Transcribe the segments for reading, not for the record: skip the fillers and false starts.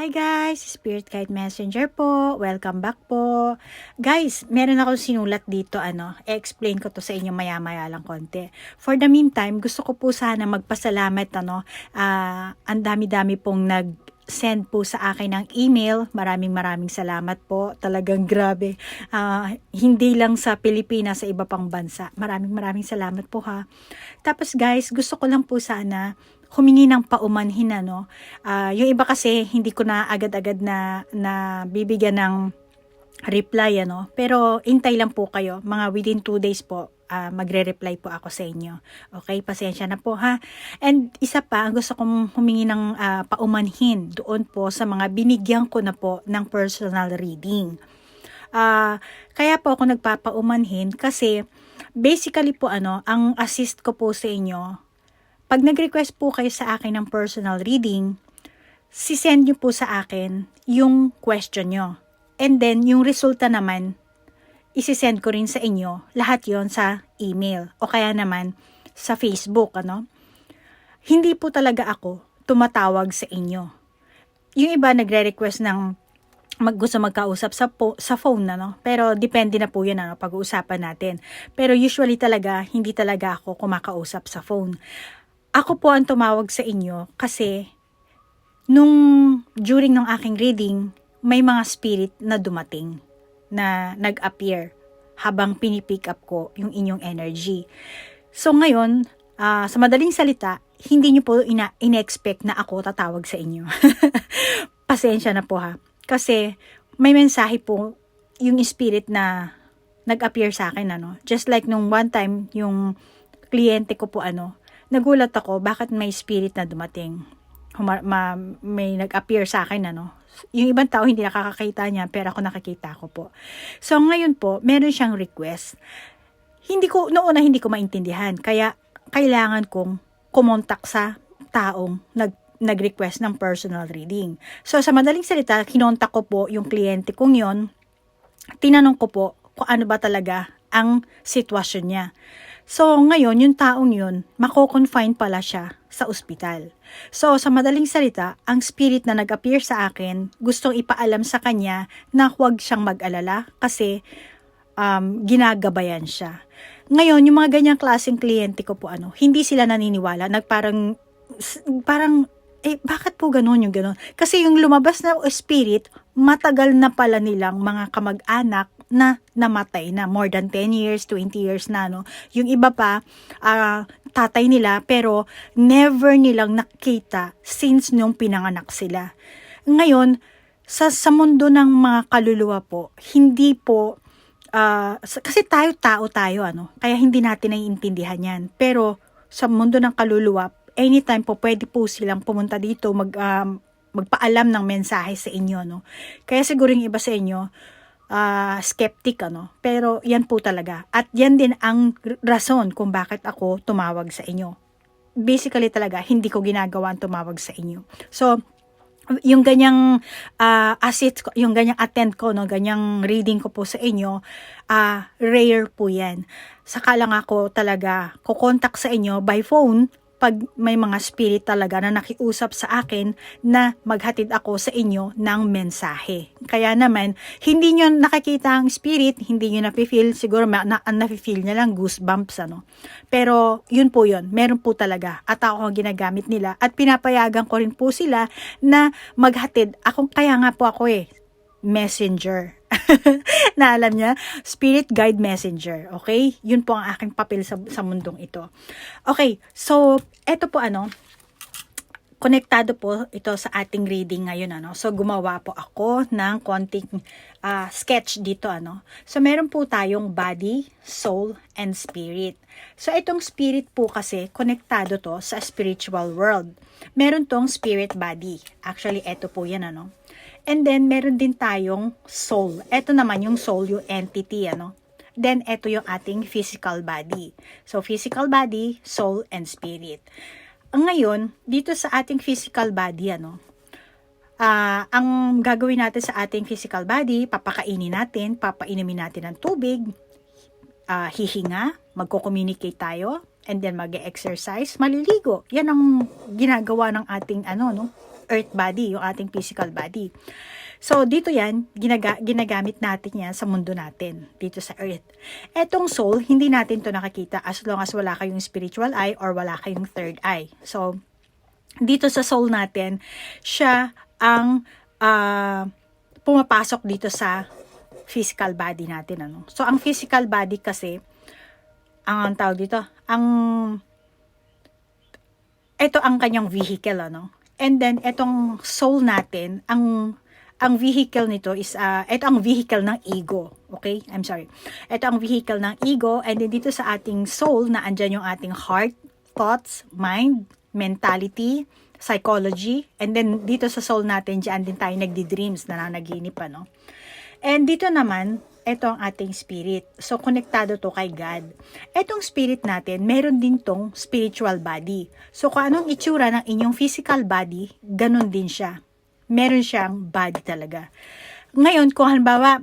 Hi guys! Spirit Guide Messenger po. Welcome back po. Guys, meron akong sinulat dito, i-explain ko to sa inyo maya-maya lang konti. For the meantime, gusto ko po sana magpasalamat, ang dami-dami pong nag-send po sa akin ng email. Maraming salamat po. Talagang grabe. Hindi lang sa Pilipinas, sa iba pang bansa. Maraming salamat po ha. Tapos guys, gusto ko lang po sana humingi ng paumanhin, yung iba kasi hindi ko na agad-agad na bibigyan ng reply, pero hintay lang po kayo, mga within 2 days po, magre-reply po ako sa inyo. Okay, pasensya na po ha. And isa pa, gusto kong humingi ng paumanhin doon po sa mga binigyan ko na po ng personal reading. Kaya po ako nagpapaumanhin kasi basically po ang assist ko po sa inyo. Pag nag-request po kayo sa akin ng personal reading, sisend nyo po sa akin yung question nyo. And then, yung resulta naman, isisend ko rin sa inyo. Lahat yon sa email o kaya naman sa Facebook, Hindi po talaga ako tumatawag sa inyo. Yung iba nagre-request ng gusto magkausap sa phone, Pero depende na po yan, pag-uusapan natin. Pero usually talaga, hindi talaga ako kumakausap sa phone. Ako po ang tumawag sa inyo kasi during ng aking reading, may mga spirit na dumating na nag-appear habang pinipick up ko yung inyong energy. So ngayon, sa madaling salita, hindi nyo po ina-expect na ako tatawag sa inyo. Pasensya na po ha. Kasi may mensahe po yung spirit na nag-appear sa akin, Just like nung one time, yung kliyente ko po, nagulat ako bakit may spirit na dumating. May nag-appear sa akin, Yung ibang tao hindi nakakakita niya, pero ako nakakita ko po. So ngayon po, meron siyang request. Noong una hindi ko maintindihan, kaya kailangan kong kumontak sa taong nag-request ng personal reading. So sa madaling salita, kinontak ko po yung kliyente kong yon. Tinanong ko po kung ano ba talaga ang sitwasyon niya. So, ngayon, yung taong yun, mako-confine pala siya sa ospital. So, sa madaling salita, ang spirit na nag-appear sa akin, gustong ipaalam sa kanya na huwag siyang mag-alala kasi ginagabayan siya. Ngayon, yung mga ganyang klaseng kliyente ko po, hindi sila naniniwala. Parang, bakit po ganun yung ganun? Kasi yung lumabas na spirit, matagal na pala nilang mga kamag-anak na namatay na, more than 10 years, 20 years na, Yung iba pa, tatay nila, pero never nilang nakita since nung pinanganak sila. Ngayon, sa mundo ng mga kaluluwa po, hindi po, kasi tao tayo, kaya hindi natin naiintindihan yan. Pero, sa mundo ng kaluluwa, anytime po, pwede po silang pumunta dito, magpaalam ng mensahe sa inyo, Kaya siguro yung iba sa inyo, skeptic, pero yan po talaga. At yan din ang rason kung bakit ako tumawag sa inyo. Basically talaga, hindi ko ginagawa ang tumawag sa inyo. So, yung ganyang yung ganyang attend ko, ganyang reading ko po sa inyo, rare po yan. Saka lang ako talaga kukontak sa inyo by phone pag may mga spirit talaga na nakiusap sa akin na maghatid ako sa inyo ng mensahe. Kaya naman, hindi nyo nakikita ang spirit, hindi nyo nafe-feel, siguro nafe-feel nyo lang goosebumps, Pero yun po yun, meron po talaga at ako ang ginagamit nila at pinapayagan ko rin po sila na maghatid. Kaya nga po ako messenger. Na alam niya, spirit guide messenger, okay? Yun po ang aking papel sa mundong ito. Okay, so eto po konektado po ito sa ating reading ngayon, So gumawa po ako ng konting sketch dito, So meron po tayong body, soul, and spirit. So itong spirit po kasi konektado to sa spiritual world. Meron tong spirit body. Actually, eto po yan, And then, meron din tayong soul. Ito naman yung soul, yung entity, Then, ito yung ating physical body. So, physical body, soul, and spirit. Ngayon, dito sa ating physical body, ang gagawin natin sa ating physical body, papainumin natin ng tubig, hihinga, magko-communicate tayo, and then mag-exercise, maliligo. Yan ang ginagawa ng ating earth body, yung ating physical body. So, dito yan, ginagamit natin yan sa mundo natin, dito sa earth. Etong soul, hindi natin to nakakita as long as wala kayong spiritual eye or wala kayong third eye. So, dito sa soul natin, siya ang pumapasok dito sa physical body natin. Ano? So, ang physical body kasi, ang tawag dito, ito ang kanyang vehicle, ano? And then, etong soul natin, ang vehicle nito is, ito ang vehicle ng ego. Okay? I'm sorry. Ito ang vehicle ng ego. And then dito sa ating soul, na andyan yung ating heart, thoughts, mind, mentality, psychology. And then dito sa soul natin, dyan din tayo nagdi-dreams, nananaginip, ano? And dito naman, ito ang ating spirit. So, konektado to kay God. Etong spirit natin, meron din tong spiritual body. So, kung anong itsura ng inyong physical body, ganun din siya. Meron siyang body talaga. Ngayon, kung halimbawa,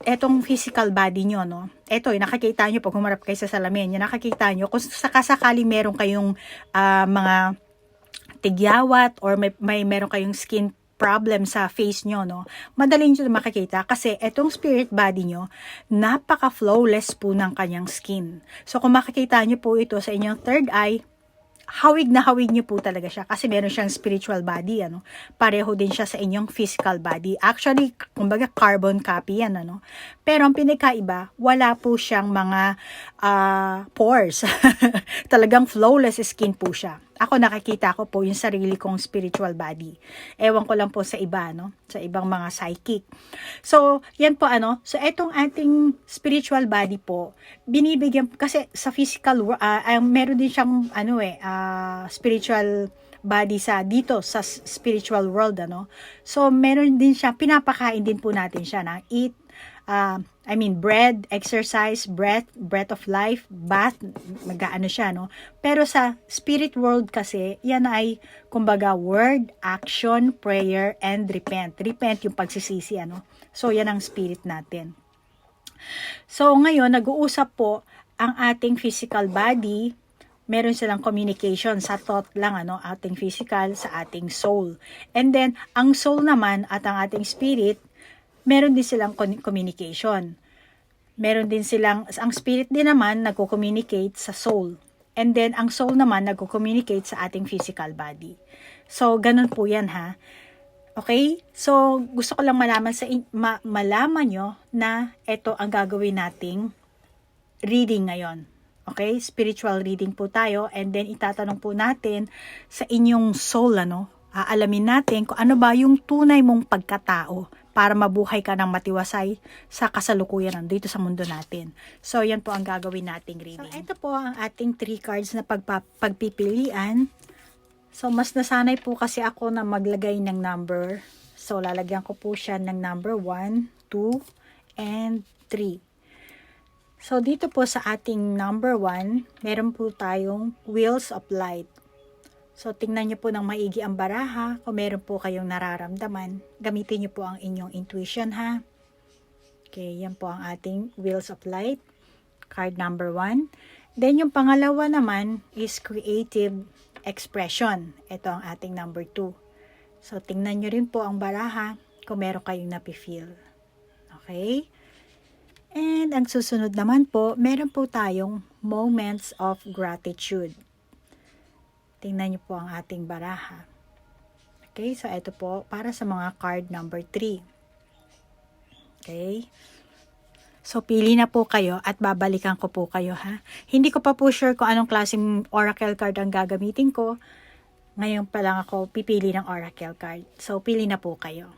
etong physical body nyo, no? Eto, nakakita nyo pag humarap kayo sa salamin, yung nakakita nyo, kung sakasakali meron kayong mga tigyawat or meron kayong skin problem sa face nyo, no? Madaling nyo makikita kasi etong spirit body nyo, napaka-flawless po ng kanyang skin. So, kung makikita nyo po ito sa inyong third eye, hawig na hawig niyo po talaga siya kasi meron siyang spiritual body, ano. Pareho din siya sa inyong physical body. Actually, kumbaga carbon copy yan, ano. Pero ang pinakaiba, wala po siyang mga pores. Talagang flawless skin po siya. Ako nakikita ko po yung sarili kong spiritual body. Ewan ko lang po sa iba, no? Sa ibang mga psychic. So, yan po ano. So, etong ating spiritual body po, binibigyan, kasi sa physical, meron din siyang, spiritual body dito sa spiritual world, ano. So, meron din siya, pinapakain din po natin siya na eat, bread, exercise, breath of life, bath, mag-aano siya, no? Pero sa spirit world kasi, yan ay, kumbaga, word, action, prayer, and repent. Repent yung pagsisisi, ano? So, yan ang spirit natin. So, ngayon, nag-uusap po ang ating physical body, meron silang communication sa thought lang, ano, ating physical sa ating soul. And then, ang soul naman at ang ating spirit, meron din silang communication. Meron din silang, ang spirit din naman nagko-communicate sa soul. And then, ang soul naman nagko-communicate sa ating physical body. So, ganun po yan, ha. Okay? So, gusto ko lang malaman nyo na ito ang gagawin nating reading ngayon. Okay? Spiritual reading po tayo. And then, itatanong po natin sa inyong soul, ano? Aalamin natin kung ano ba yung tunay mong pagkatao para mabuhay ka ng matiwasay sa kasalukuyan dito sa mundo natin. So, yan po ang gagawin nating reading. So, ito po ang ating 3 cards na pagpipilian. So, mas nasanay po kasi ako na maglagay ng number. So, lalagyan ko po siya ng number 1, 2, and 3. So, dito po sa ating number 1, meron po tayong Wheels of Light. So, tingnan nyo po ng maigi ang baraha. Kung meron po kayong nararamdaman, gamitin nyo po ang inyong intuition, ha? Okay, yan po ang ating Wheels of Light. Card number 1. Then, yung pangalawa naman is Creative Expression. Ito ang ating number 2. So, tingnan nyo rin po ang baraha kung meron kayong napifeel. Okay? And, ang susunod naman po, meron po tayong Moments of Gratitude. Tingnan niyo po ang ating baraha. Okay, so ito po para sa mga card number 3. Okay. So, pili na po kayo at babalikan ko po kayo, ha. Hindi ko pa po sure kung anong klaseng oracle card ang gagamitin ko. Ngayon pa lang ako pipili ng oracle card. So, pili na po kayo.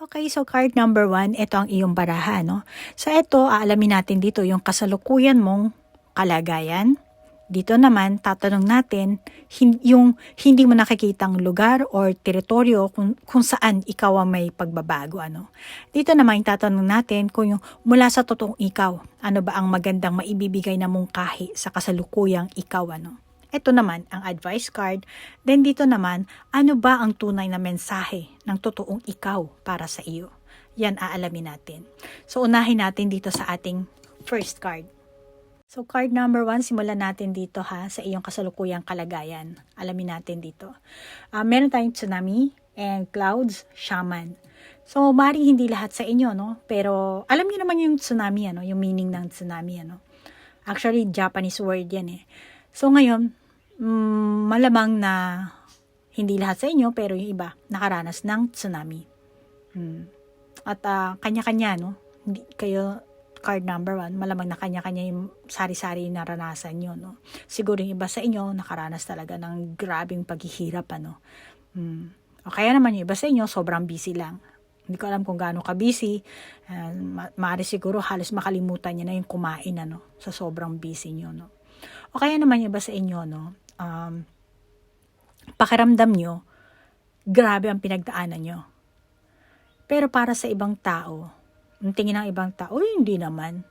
Okay, so card number 1, ito ang iyong baraha, no. So, ito, aalamin natin dito yung kasalukuyan mong kalagayan. Dito naman, tatanong natin yung hindi mo nakikitang lugar or teritoryo kung saan ikaw ang may pagbabago. Ano? Dito naman, tatanong natin kung yung mula sa totoong ikaw, ano ba ang magandang maibibigay na mungkahi sa kasalukuyang ikaw. Ano? Ito naman, ang advice card. Then dito naman, ano ba ang tunay na mensahe ng totoong ikaw para sa iyo? Yan aalamin natin. So, unahin natin dito sa ating first card. So card number 1, simulan natin dito ha, sa iyong kasalukuyang kalagayan. Alamin natin dito. Meron tayong tsunami and clouds, shaman. So maaaring hindi lahat sa inyo, no? Pero alam niyo naman yung tsunami, ano? Yung meaning ng tsunami, ano? Actually, Japanese word yan eh. So ngayon, malamang na hindi lahat sa inyo, pero yung iba nakaranas ng tsunami. At kanya-kanya, no? Hindi kayo card number 1, malamang na kanya-kanya yung sari-sari yung naranasan nyo, no? Siguro yung iba sa inyo, nakaranas talaga ng grabing paghihirap, ano? O kaya naman yung iba sa inyo, sobrang busy lang. Hindi ko alam kung gaano ka-busy. Maaari siguro halos makalimutan nyo na yung kumain, ano? Sa sobrang busy nyo, no? O kaya naman yung iba sa inyo, no? Pakiramdam nyo, grabe ang pinagdaanan nyo. Pero para sa ibang tao, ang tingin ng ibang tao, hindi naman.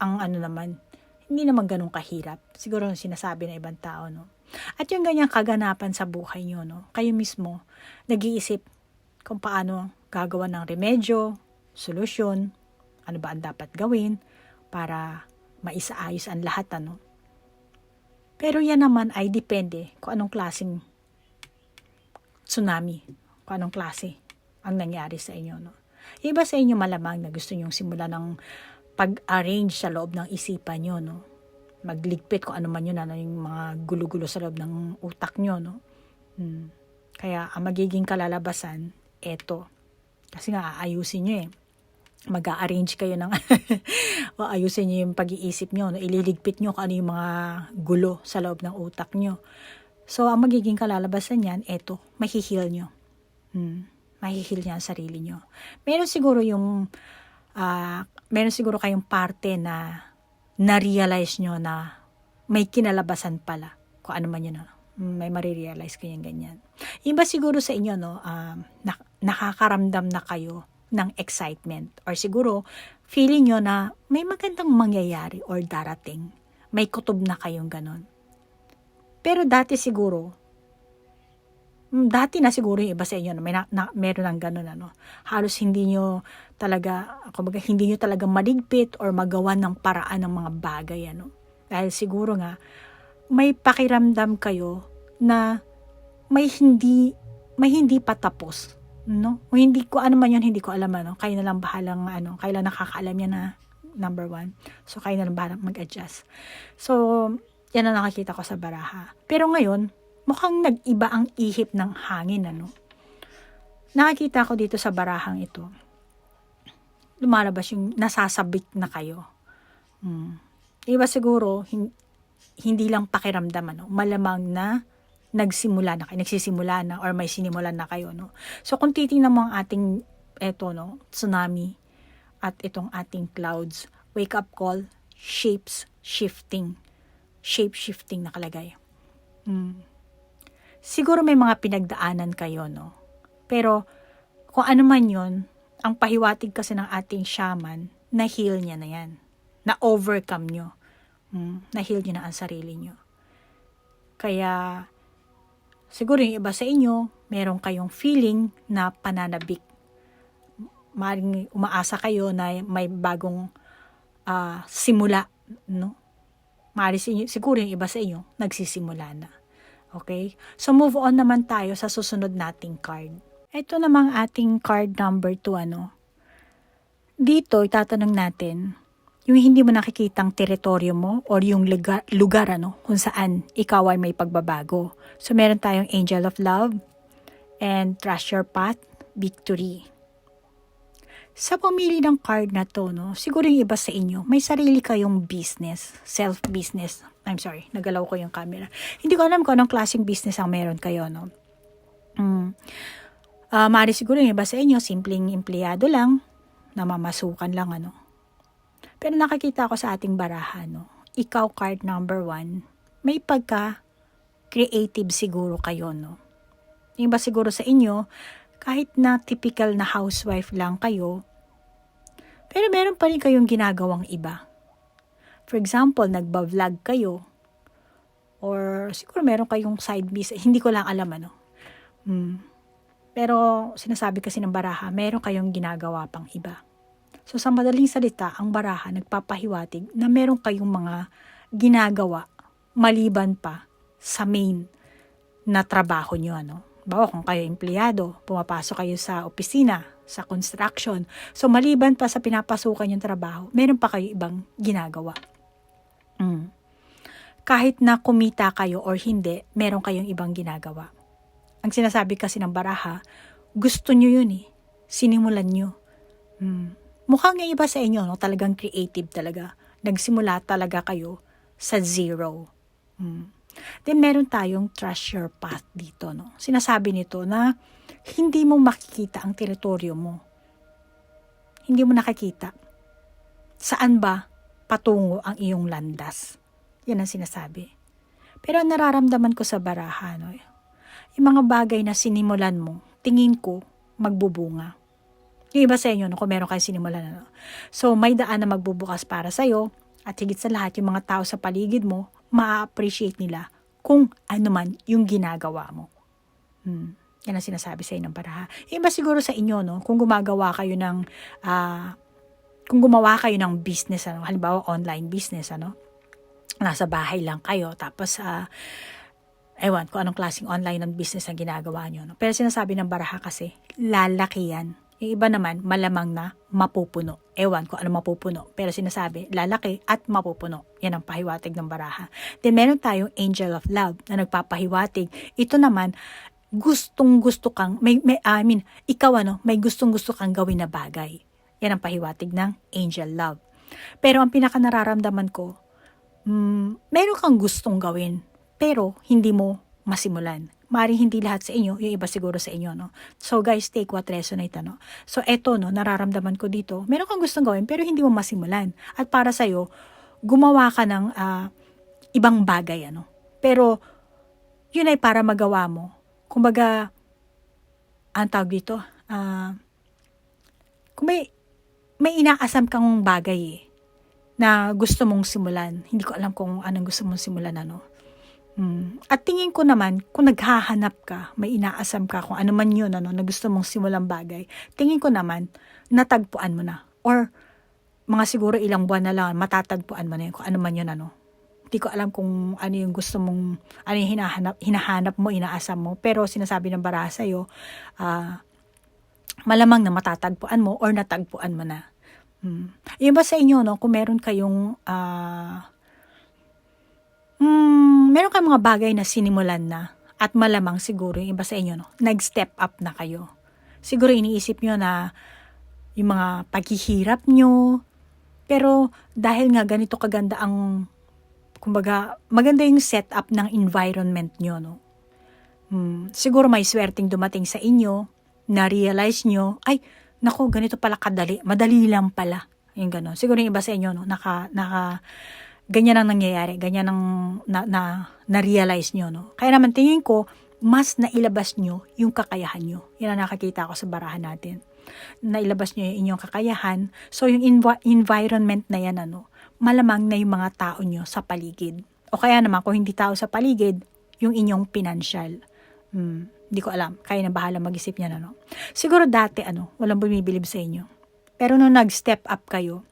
Hindi naman ganun kahirap. Siguro yung sinasabi ng ibang tao, no? At yung ganyang kaganapan sa buhay nyo, no? Kayo mismo, nag-iisip kung paano gagawa ng remedyo, solusyon, ano ba ang dapat gawin para maisaayos ang lahat, ano? Pero yan naman ay depende kung anong klaseng tsunami, kung anong klase ang nangyari sa inyo, no? Iba sa inyo malamang na gusto nyong simula ng pag-arrange sa loob ng isipan nyo, no? Magligpit kung ano man yun, ano yung mga gulo-gulo sa loob ng utak nyo, no? Kaya ang magiging kalalabasan, eto. Kasi nga, aayusin nyo eh. Mag-a-arrange kayo ng o ayusin nyo yung pag-iisip nyo, no? Ililigpit nyo kung ano yung mga gulo sa loob ng utak nyo. So, ang magiging kalalabasan yan, eto, mahihil nyo. Mahihil niya ang sarili nyo. Meron siguro kayong parte na na-realize nyo na may kinalabasan pala. Kung ano man yun, may marirealize kayong ganyan. Iba siguro sa inyo, no, nakakaramdam na kayo ng excitement. Or siguro, feeling nyo na may magandang mangyayari or darating. May kutob na kayong ganon. Pero dati na siguro yung iba sa inyo, no? Meron ng ganun, ano. Halos hindi nyo talaga maligpit or magawa ng paraan ng mga bagay, ano. Dahil siguro nga, may pakiramdam kayo na may hindi pa tapos, no? O hindi ko, ano man yun, hindi ko alam, ano. Kayo na lang bahalang, kayo lang nakakaalam yan na number 1. So, kayo na lang bahalang mag-adjust. So, yan ang nakikita ko sa baraha. Pero ngayon, mukhang nag-iba ang ihip ng hangin, ano. Nakikita ko dito sa barahang ito, lumalabas yung nasasabik na kayo. Iba siguro, hindi lang pakiramdam, ano. Malamang na nagsisimula na, or may sinimulan na kayo, no. So, kung titingnan mo ang ating, no, tsunami, at itong ating clouds, wake up call, shape-shifting nakalagay. Siguro may mga pinagdaanan kayo, no? Pero, kung ano man yun, ang pahiwatig kasi ng ating shaman, na-heal niya na yan. Na-overcome nyo. Na-heal nyo na ang sarili nyo. Kaya, siguro yung iba sa inyo, meron kayong feeling na pananabik. Maaaring umaasa kayo na may bagong simula, no? Siguro yung iba sa inyo, nagsisimula na. Okay? So, move on naman tayo sa susunod nating card. Ito namang ating card number 2, ano. Dito, itatanong natin, yung hindi mo nakikitang teritoryo mo or yung lugar, ano, kung saan ikaw ay may pagbabago. So, meron tayong Angel of Love and Trust Your Path, Victory. Sa pumili ng card na to, no, siguro yung iba sa inyo, may sarili kayong business, self-business. I'm sorry, nagalaw ko yung camera. Hindi ko alam kung anong klaseng business ang meron kayo, no. Maaari siguro yung iba sa inyo, simpleng empleyado lang, namamasukan lang, ano. Pero nakikita ko sa ating baraha, no, ikaw card number 1, may pagka-creative siguro kayo, no. Yung iba siguro sa inyo, kahit na typical na housewife lang kayo, pero meron pa rin kayong ginagawang iba. For example, nagba-vlog kayo, or siguro meron kayong side business, hindi ko lang alam, ano. Pero sinasabi kasi ng baraha, meron kayong ginagawa pang iba. So sa madaling salita, ang baraha nagpapahiwatig na meron kayong mga ginagawa maliban pa sa main na trabaho nyo. Bawa kung kayo empleyado, pumapasok kayo sa opisina, sa construction. So maliban pa sa pinapasukan yung trabaho, meron pa kayo ibang ginagawa. Kahit na kumita kayo or hindi, meron kayong ibang ginagawa. Ang sinasabi kasi ng baraha, gusto nyo yun Sinimulan nyo. Mukhang nga iba sa inyo, talagang creative talaga. Nagsimula talaga kayo sa zero. Then meron tayong treasure path dito. Sinasabi nito na hindi mo makikita ang teritoryo mo. Hindi mo nakikita. Saan ba patungo ang iyong landas? Yan ang sinasabi. Pero ang nararamdaman ko sa baraha, yung mga bagay na sinimulan mo, tingin ko, magbubunga. Yung iba sa inyo, kung meron kayong sinimulan, so may daan na magbubukas para sa'yo, at higit sa lahat, yung mga tao sa paligid mo, ma-appreciate nila kung ano man yung ginagawa mo. Yan ang sinasabi sa inyo ng baraha. Yung iba siguro sa inyo, kung gumagawa kayo ng, kung gumawa kayo ng business, halimbawa online business, nasa bahay lang kayo, tapos, ewan kung anong klaseng online ng business ang ginagawa nyo. Pero sinasabi ng baraha kasi, lalaki yan. Yung iba naman, malamang na mapupuno. Ewan kung ano mapupuno. Pero sinasabi, lalaki at mapupuno. Yan ang pahiwatig ng baraha. Then meron tayong angel of love na nagpapahiwatig. Ito naman, gustong-gusto kang, ikaw may gustong-gusto kang gawin na bagay. Yan ang pahiwatig ng angel love. Pero ang pinaka nararamdaman ko, meron kang gustong gawin, pero hindi mo masimulan. Maaaring hindi lahat sa inyo, yung iba siguro sa inyo, So guys, take what resonate, So eto, nararamdaman ko dito, meron kang gustong gawin, pero hindi mo masimulan. At para sa'yo, gumawa ka ng ibang bagay, Pero, yun ay para magawa mo. Kumbaga, ang tawag dito, kung may inaasam kang bagay, na gusto mong simulan. Hindi ko alam kung anong gusto mong simulan, At tingin ko naman, kung naghahanap ka, may inaasam ka, kung ano man yun, na gusto mong simulang bagay, tingin ko naman, natagpuan mo na. Or, mga siguro ilang buwan na lang, matatagpuan mo na yun, kung ano man yun, Hindi ko alam kung ano yung gusto mong, ano yung hinahanap mo, inaasam mo, pero sinasabi ng baraha sa'yo, malamang na matatagpuan mo, or natagpuan mo na. Yung ba sa inyo, kung meron kayong, meron kayong mga bagay na sinimulan na, at malamang siguro, yung iba sa inyo, nag-step up na kayo. Siguro iniisip nyo na, yung mga paghihirap nyo, pero dahil nga ganito kaganda ang, kumbaga, maganda yung setup ng environment nyo, siguro may swerteng dumating sa inyo, na-realize nyo, ay, naku, ganito pala kadali. Madali lang pala. Yung gano'n. Siguro yung iba sa inyo, ganyan ang nangyayari. Ganyan ang na-realize nyo, Kaya naman tingin ko, mas nailabas nyo yung kakayahan nyo. Yan ang nakakita ko sa barahan natin. Nailabas nyo yung inyong kakayahan. So, yung environment na yan, malamang na yung mga tao nyo sa paligid. O kaya naman, kung hindi tao sa paligid, yung inyong financial. Hindi ko alam. Kaya na bahala mag-isip niya, Siguro dati, walang bumibilib sa inyo. Pero nung nag-step up kayo,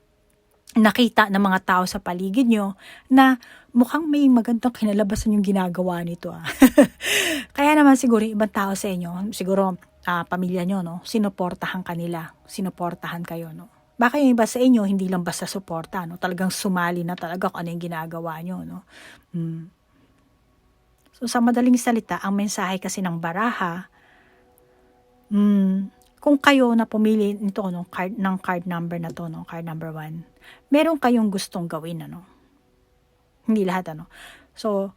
nakita ng mga tao sa paligid nyo na mukhang may magandang kinalabasan yung ginagawa nito. Kaya naman siguro ibang tao sa inyo, siguro pamilya nyo, sinuportahan kanila, sinuportahan kayo, Baka yung iba sa inyo, hindi lang basta suporta, talagang sumali na talaga kung ano yung ginagawa nyo, So, sa madaling salita, ang mensahe kasi ng baraha, kung kayo na pumili nito, ng card number na to, card number 1, meron kayong gustong gawin, Hindi lahat, So,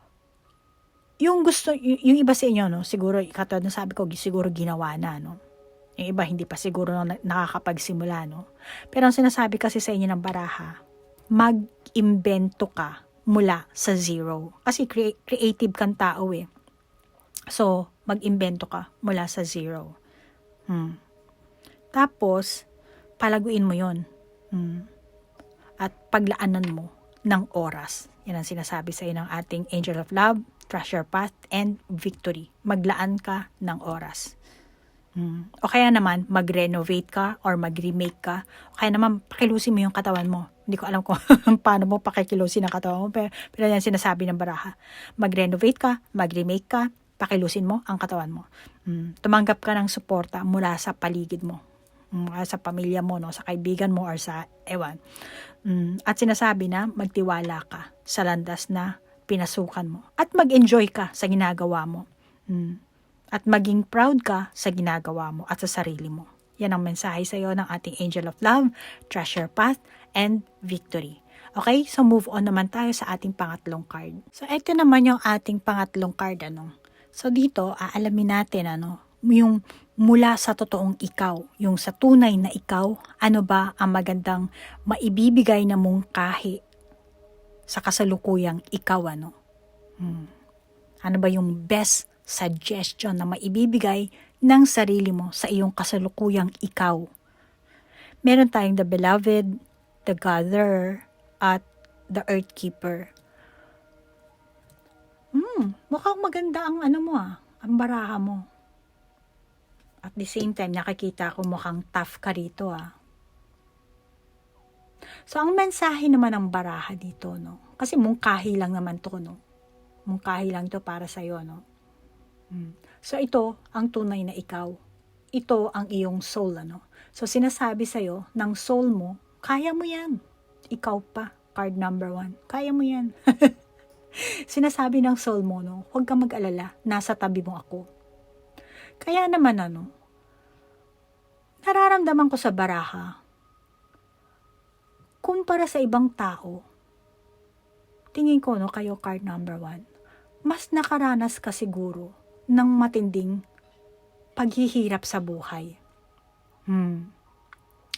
yung gusto, yung iba sa inyo, siguro, katulad na sabi ko, siguro ginawa na, Yung iba, hindi pa siguro nakakapagsimula, Pero ang sinasabi kasi sa inyo ng baraha, mag-imbento ka mula sa zero. Kasi creative kang tao So, mag-imbento ka mula sa zero. Tapos, palaguin mo yon. At paglaanan mo ng oras. Yan ang sinasabi sa ng ating Angel of Love, Treasure Path, and Victory. Maglaan ka ng oras. O kaya naman, mag-renovate ka or mag-remake ka. O kaya naman, pakilusin mo yung katawan mo. Hindi ko alam kung paano mo pakikilusin ang katawan mo, pero yan sinasabi ng baraha. Mag-renovate ka, mag-remake ka, pakilusin mo ang katawan mo. Tumanggap ka ng suporta mula sa paligid mo. Mula sa pamilya mo, no? Sa kaibigan mo or sa ewan. At sinasabi na magtiwala ka sa landas na pinasukan mo. At mag-enjoy ka sa ginagawa mo. At maging proud ka sa ginagawa mo at sa sarili mo. Yan ang mensahe sa iyo ng ating Angel of Love, Treasure Path, and Victory. Okay? So move on naman tayo sa ating pangatlong card. So ito naman yung ating pangatlong card. So dito, aalamin natin yung mula sa totoong ikaw, yung sa tunay na ikaw, ano ba ang magandang maibibigay na mungkahi sa kasalukuyang ikaw, Ano ba yung best suggestion na maibibigay ng sarili mo sa iyong kasalukuyang ikaw? Meron tayong the Beloved, the Gatherer, at the Earth Keeper. Mukhang maganda ang ang baraha mo. At the same time, nakikita ko mukhang tough ka rito, So, ang mensahe naman ng baraha dito, Kasi mungkahi lang naman to, Mungkahi lang to para sa'yo, So, ito ang tunay na ikaw. Ito ang iyong soul, So, sinasabi sa'yo ng soul mo, kaya mo yan. Ikaw pa, card number 1. Kaya mo yan. Sinasabi ng soul mo, huwag kang mag-alala, nasa tabi mo ako. Kaya naman, nararamdaman ko sa baraha, kumpara sa ibang tao, tingin ko, kayo card number 1, mas nakaranas ka siguro ng matinding paghihirap sa buhay.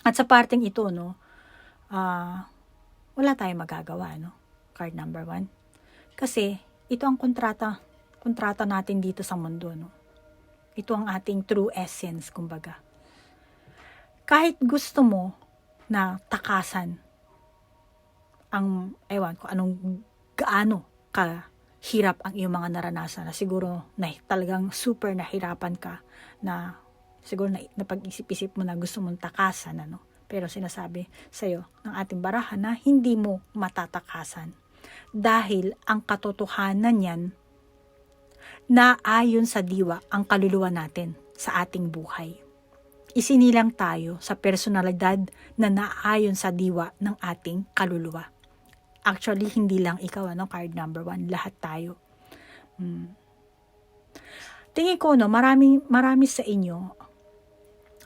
At sa parteng ito, wala tayong magagawa, card number 1. Kasi, ito ang kontrata natin dito sa mundo, Ito ang ating true essence, kumbaga. Kahit gusto mo na takasan ang, gaano kahirap ang iyong mga naranasan, na siguro na talagang super nahirapan ka, na siguro na pag-isip-isip mo na gusto mong takasan, Pero sinasabi sa'yo ng ating baraha na hindi mo matatakasan. Dahil ang katotohanan yan, na ayon sa diwa ang kaluluwa natin sa ating buhay. Isinilang tayo sa personalidad na naayon sa diwa ng ating kaluluwa. Actually, hindi lang ikaw, card number 1, lahat tayo. Tingin ko, marami sa inyo,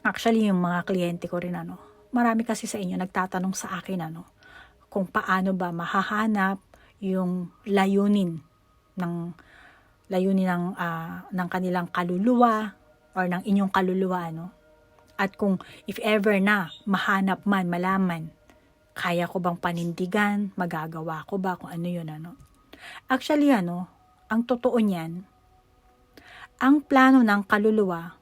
actually yung mga kliyente ko rin, marami kasi sa inyo nagtatanong sa akin, kung paano ba mahahanap yung layunin ng kanilang kaluluwa or ng inyong kaluluwa, At kung if ever na mahanap man, malaman, kaya ko bang panindigan, magagawa ko ba, kung ano yun, Actually, ang totoo niyan, ang plano ng kaluluwa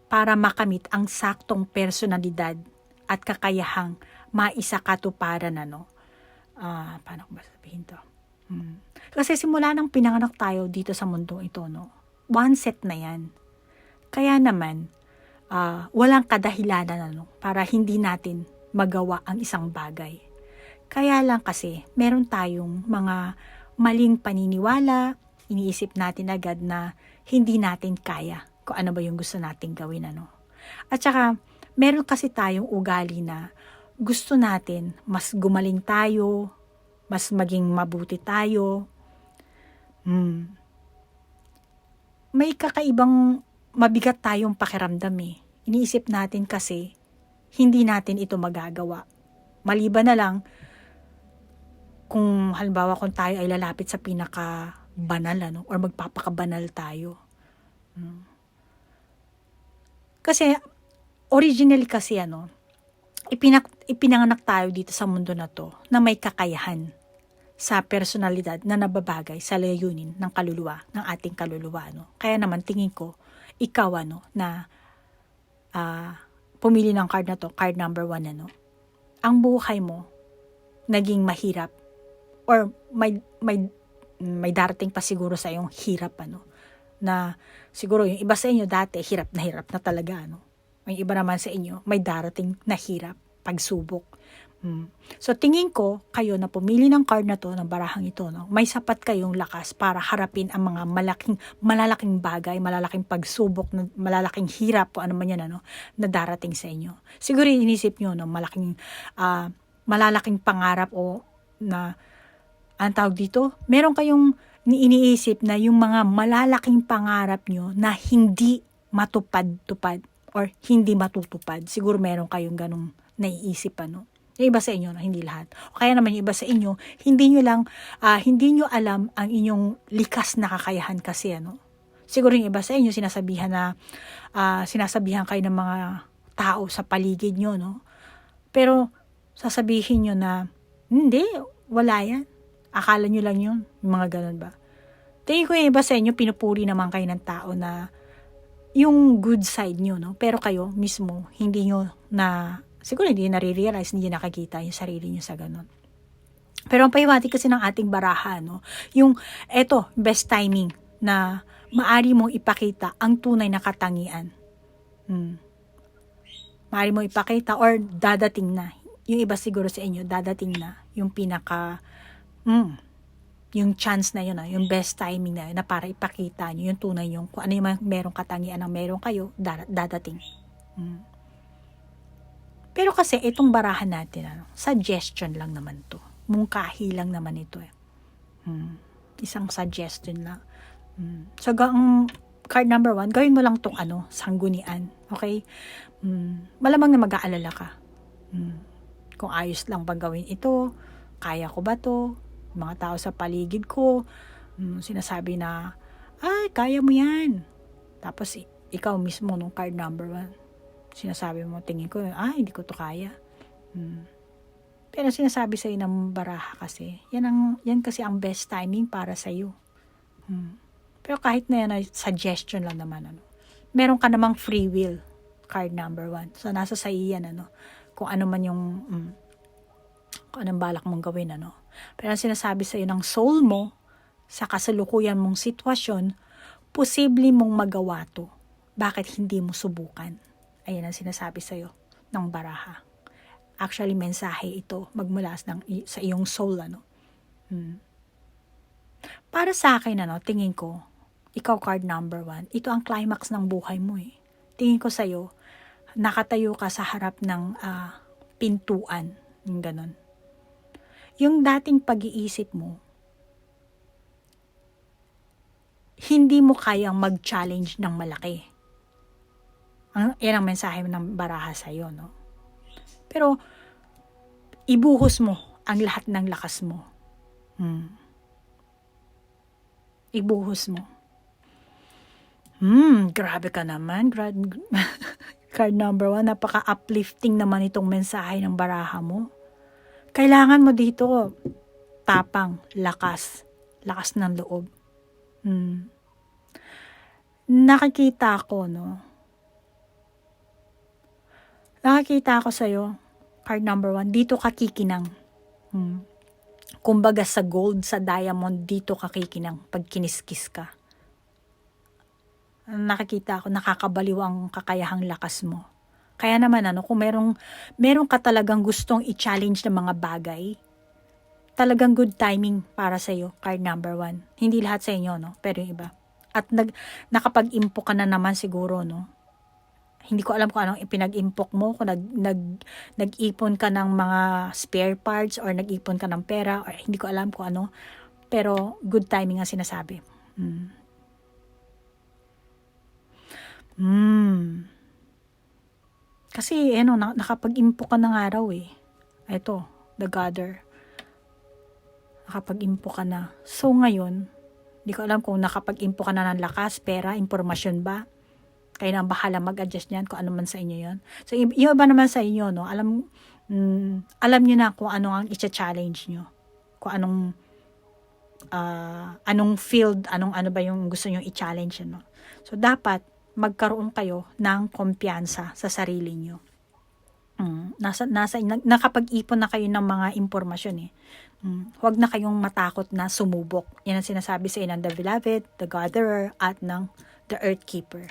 para makamit ang saktong personalidad at kakayahang maisakatuparan, paano ko ba sabihin to? Kasi simula nang pinanganak tayo dito sa mundo ito, one set na yan. Kaya naman, walang kadahilanan, para hindi natin magawa ang isang bagay. Kaya lang kasi, meron tayong mga maling paniniwala, iniisip natin agad na hindi natin kaya kung ano ba yung gusto nating gawin, At saka, meron kasi tayong ugali na gusto natin mas gumaling tayo, mas maging mabuti tayo. May kakaibang mabigat tayong pakiramdam, Iniisip natin kasi hindi natin ito magagawa. Maliban na lang kung halimbawa kung tayo ay lalapit sa pinaka-banal, or magpapakabanal tayo. Kasi originally kasi ipinanganak tayo dito sa mundo na to na may kakayahan sa personalidad na nababagay sa layunin ng kaluluwa, ng ating kaluluwa. Kaya naman tingin ko, ikaw na pumili ng card na to, card number 1, ang buhay mo naging mahirap or may darating pa siguro sa iyong hirap, na siguro yung iba sa inyo dati, hirap na talaga, no? Yung iba naman sa inyo, may darating na hirap, pagsubok. So, tingin ko, kayo na pumili ng card na to, ng barahang ito, no? May sapat kayong lakas para harapin ang mga malalaking bagay, malalaking pagsubok, malalaking hirap, o ano man yan, ano, na darating sa inyo. Siguro inisip nyo, no, malalaking pangarap o na, ang tawag dito, meron kayong iniisip na yung mga malalaking pangarap nyo na hindi matupad-tupad or hindi matutupad. Siguro meron kayong ganong naiisip, ano. Yung iba sa inyo, no, hindi lahat. O kaya naman yung iba sa inyo, hindi nyo alam ang inyong likas na kakayahan kasi, ano. Siguro yung iba sa inyo, sinasabihan kayo ng mga tao sa paligid nyo, no. Pero, sasabihin nyo na, hindi, wala yan. Akala nyo lang yun. Yung mga ganun ba? Tingin ko yung iba sa inyo, pinupuri naman kayo ng tao na yung good side nyo, no? Pero kayo mismo, hindi nyo siguro hindi nyo nare-realize, hindi nyo nakakita yung sarili nyo sa ganun. Pero ang pahiwatig kasi ng ating baraha, no? Yung, best timing na maari mong ipakita ang tunay na katangian. Maari mong ipakita or dadating na. Yung iba siguro sa inyo, dadating na yung yung chance na yun, yung best timing na yun, na para ipakita nyo yung tunay nyo, kung ano yung merong katangian ng meron kayo, dadating. Pero kasi itong barahan natin, suggestion lang naman to. Mungkahi lang naman ito. Isang suggestion lang. So, ang card number 1, gawin mo lang tong sanggunian. Okay? Malamang na mag-aalala ka. Kung ayos lang bang gawin ito, kaya ko ba to? Mga tao sa paligid ko, sinasabi na, ay, kaya mo yan. Tapos, ikaw mismo, nung card number 1, sinasabi mo, tingin ko, hindi ko to kaya. Pero sinasabi sa'yo ng baraha kasi, yan kasi ang best timing para sa'yo. Pero kahit na yan, suggestion lang naman, meron ka namang free will, card number 1. So, nasa sa'yo yan, kung ano man yung, kung anong balak mong gawin, Pero ang sinasabi sa'yo ng soul mo, sa kasalukuyan mong sitwasyon, posible mong magawa to. Bakit hindi mo subukan? Ayan ang sinasabi sa'yo ng baraha. Actually, mensahe ito magmula sa iyong soul, Para sa akin, tingin ko, ikaw card number 1, ito ang climax ng buhay mo, Tingin ko sa'yo, nakatayo ka sa harap ng pintuan, yung ganon. Yung dating pag-iisip mo, hindi mo kayang mag-challenge ng malaki. Yan ang mensahe ng baraha sa'yo, Pero, ibuhos mo ang lahat ng lakas mo. Ibuhos mo. Grabe ka naman. Card number 1, napaka-uplifting naman itong mensahe ng baraha mo. Kailangan mo dito, tapang, lakas ng loob. Nakikita ko, Nakakita ako sa'yo, card number 1, dito ka kikinang. Kumbaga sa gold, sa diamond, dito ka kikinang pag kiniskis ka. Nakikita ako, nakakabaliw ang kakayahang lakas mo. Kaya naman, kung meron ka talagang gustong i-challenge ng mga bagay, talagang good timing para sa'yo, card number 1. Hindi lahat sa inyo, pero yung iba. At nakapag-impo ka na naman siguro, Hindi ko alam kung anong ipinag-impok mo, kung nag-ipon ka ng mga spare parts or nag-ipon ka ng pera, or hindi ko alam kung ano. Pero good timing ang sinasabi. Kasi, nakapag-impok ka ng araw Ito, the Gather. Nakapag-impok ka na. So, ngayon, hindi ko alam kung nakapag-impok ka na ng lakas, pera, impormasyon ba. Kayo na bahala mag-adjust niyan kung ano man sa inyo yon. So, yung iba naman sa inyo, alam nyo na kung ano ang i-challenge nyo. Kung anong field, ano ba yung gusto nyo i-challenge. So, dapat magkaroon kayo ng kumpiyansa sa sarili nyo. Nakapag-ipon na kayo ng mga impormasyon Huwag na kayong matakot na sumubok. Yan ang sinasabi sa inyo ng The Beloved, The Gatherer, at ng The Earth Keeper.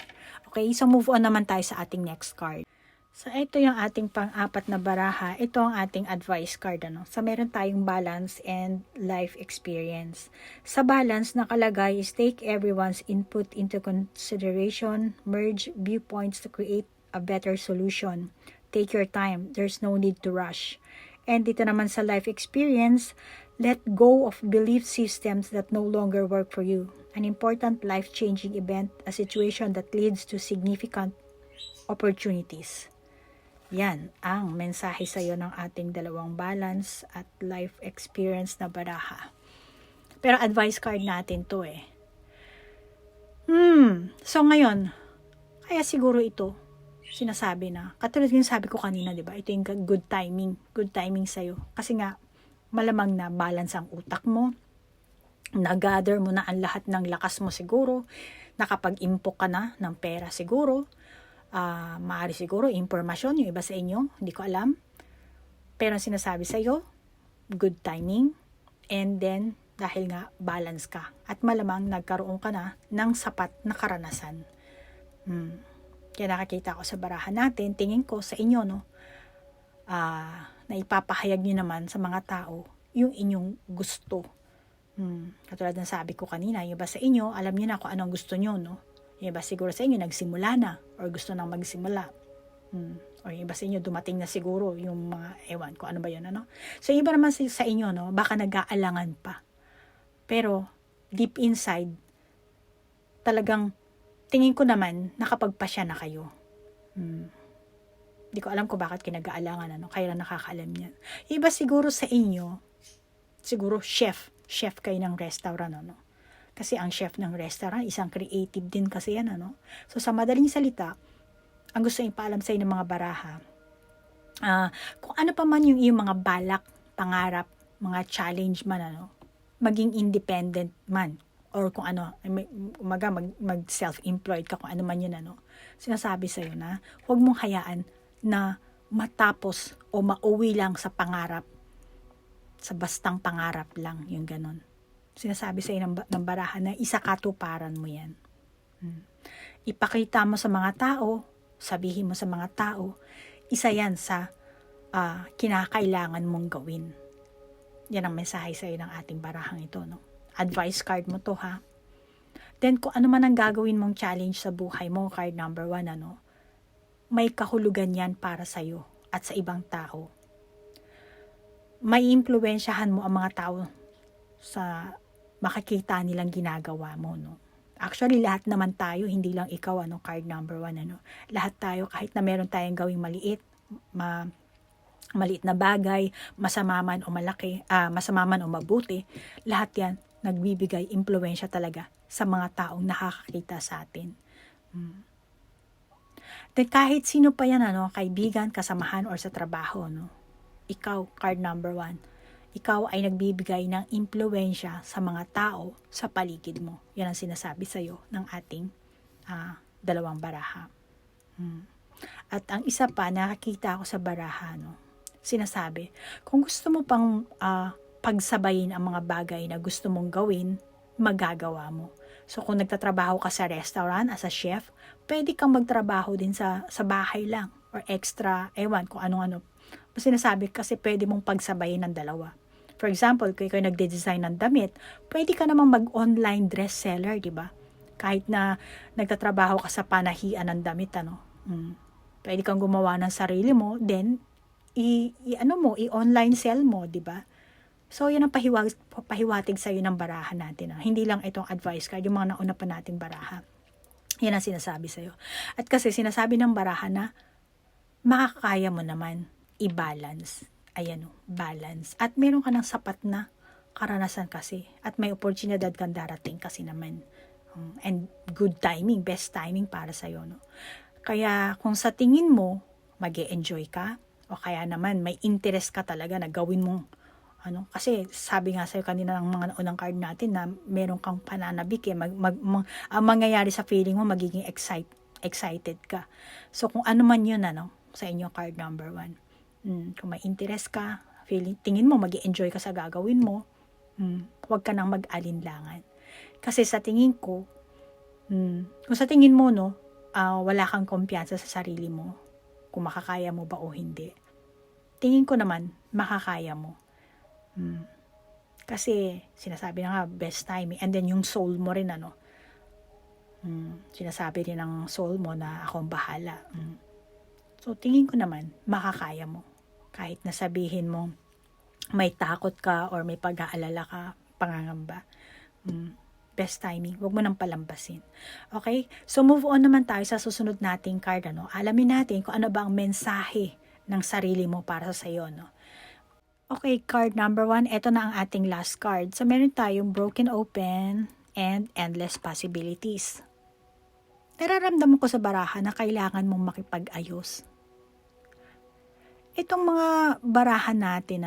Okay, so move on naman tayo sa ating next card. So, ito yung ating pang-apat na baraha. Ito ang ating advice card. So, meron tayong balance and life experience. Sa balance, nakalagay is take everyone's input into consideration, merge viewpoints to create a better solution. Take your time. There's no need to rush. And dito naman sa life experience, let go of belief systems that no longer work for you. An important life-changing event, a situation that leads to significant opportunities. Yan ang mensahe sa iyo ng ating dalawang balance at life experience na baraha. Pero advice card natin to eh. So ngayon, kaya siguro ito, sinasabi na, katulad yung sabi ko kanina, di ba? Ito yung good timing sa'yo. Kasi nga, malamang na balance ang utak mo, na-gather mo na ang lahat ng lakas mo siguro, nakapag-impok ka na ng pera siguro, maaari siguro, impormasyon, yung iba sa inyo, hindi ko alam. Pero ang sinasabi sa'yo, good timing, and then, dahil nga, balance ka. At malamang, nagkaroon ka na ng sapat na karanasan. Kaya nakakita ko sa barahan natin, tingin ko sa inyo, no, na ipapahayag nyo naman sa mga tao yung inyong gusto. Katulad ng sabi ko kanina, yung iba sa inyo, alam nyo na kung anong gusto nyo, no? Yung iba siguro sa inyo, nagsimula na, or gusto nang magsimula. O yung iba sa inyo, dumating na siguro yung mga, ewan ko, ano ba yun, ano? So, yung iba naman sa inyo, no, baka nag-aalangan pa. Pero, deep inside, talagang, tingin ko naman, nakapagpasya na kayo. Hindi ko alam kung bakit kinag-aalangan, ano, kaya lang nakakaalam niyan. Yung iba siguro sa inyo, siguro chef kayo ng restaurant, ano? Kasi ang chef ng restaurant, isang creative din kasi yan, ano? So, sa madaling salita, ang gusto ipaalam sa inyo ng mga baraha, kung ano pa man yung mga balak, pangarap, mga challenge man, ano, maging independent man, or kung ano, mag-self-employed ka, kung ano man yun, ano, sinasabi sa'yo na, huwag mong hayaan na matapos o mauwi lang sa pangarap, sa bastang pangarap lang, yung ganon. Sinasabi sa inyo ng barahan na isa katuparan mo yan. Ipakita mo sa mga tao, sabihin mo sa mga tao, isa yan sa kinakailangan mong gawin. Yan ang mensahe sa iyo ng ating barahang ito, no? Advice card mo to, ha? Then, kung ano man ang gagawin mong challenge sa buhay mo, card number 1, ano? May kahulugan yan para sa iyo at sa ibang tao. May impluwensyahan mo ang mga tao sa makikita nilang ginagawa mo, no? Actually, lahat naman tayo, hindi lang ikaw, ano, card number 1, ano? Lahat tayo, kahit na meron tayong gawing maliit na bagay, masama man o malaki, masama man o mabuti, lahat yan, nagbibigay impluwensya talaga sa mga taong nakakakita sa atin. Then, kahit sino pa yan, ano, kaibigan, kasamahan, or sa trabaho, no? Ikaw, card number 1, ikaw ay nagbibigay ng impluwensya sa mga tao sa paligid mo. Yan ang sinasabi sa'yo ng ating dalawang baraha. At ang isa pa, nakakita ako sa baraha, no? Sinasabi, kung gusto mo pang pagsabayin ang mga bagay na gusto mong gawin, magagawa mo. So, kung nagtatrabaho ka sa restaurant as a chef, pwede kang magtrabaho din sa bahay lang or extra, ewan, kung ano-ano. Sinasabi kasi pwede mong pagsabayin ng dalawa. For example, kung ikaw nagde-design ng damit, pwede ka namang mag-online dress seller, di ba? Kahit na nagtatrabaho ka sa panahian ng damit, ano? Pwede kang gumawa ng sarili mo, then i-online sell mo, di ba? So, yan ang pahiwatig sa iyo ng baraha natin. Hindi lang itong advice card, yung mga nauna pa nating baraha. Yan ang sinasabi sa iyo. At kasi sinasabi ng baraha na makakaya mo naman i-balance. Ayan, balance. At meron ka ng sapat na karanasan kasi. At may oportunidad kang darating kasi naman. And good timing, best timing para sa'yo, no? Kaya kung sa tingin mo, mag-e-enjoy ka, o kaya naman may interest ka talaga na gawin mo, ano, kasi sabi nga sa'yo kanina ng mga unang card natin na meron kang pananabik ang mangyayari sa feeling mo, magiging excited ka. So kung ano man yun, ano, sa inyo card number 1. Kung may interest ka, tingin mo mag-enjoy ka sa gagawin mo, huwag ka nang mag-alinlangan. Kasi sa tingin ko, kung sa tingin mo, no, wala kang kumpiyansa sa sarili mo, kung makakaya mo ba o hindi. Tingin ko naman, makakaya mo. Kasi, sinasabi na nga, best timing. And then, yung soul mo rin, sinasabi rin ng soul mo na ako ang bahala. So, tingin ko naman, makakaya mo. Kahit nasabihin mo, may takot ka or may pag-aalala ka, pangangamba. Best timing. Huwag mo nang palambasin. Okay? So, move on naman tayo sa susunod nating card. Alamin natin kung ano ba ang mensahe ng sarili mo para sa iyo. Okay, card number 1. Ito na ang ating last card. So, meron tayong broken open and endless possibilities. Nararamdaman ko sa baraha na kailangan mong makipag-ayos. Itong mga barahan natin,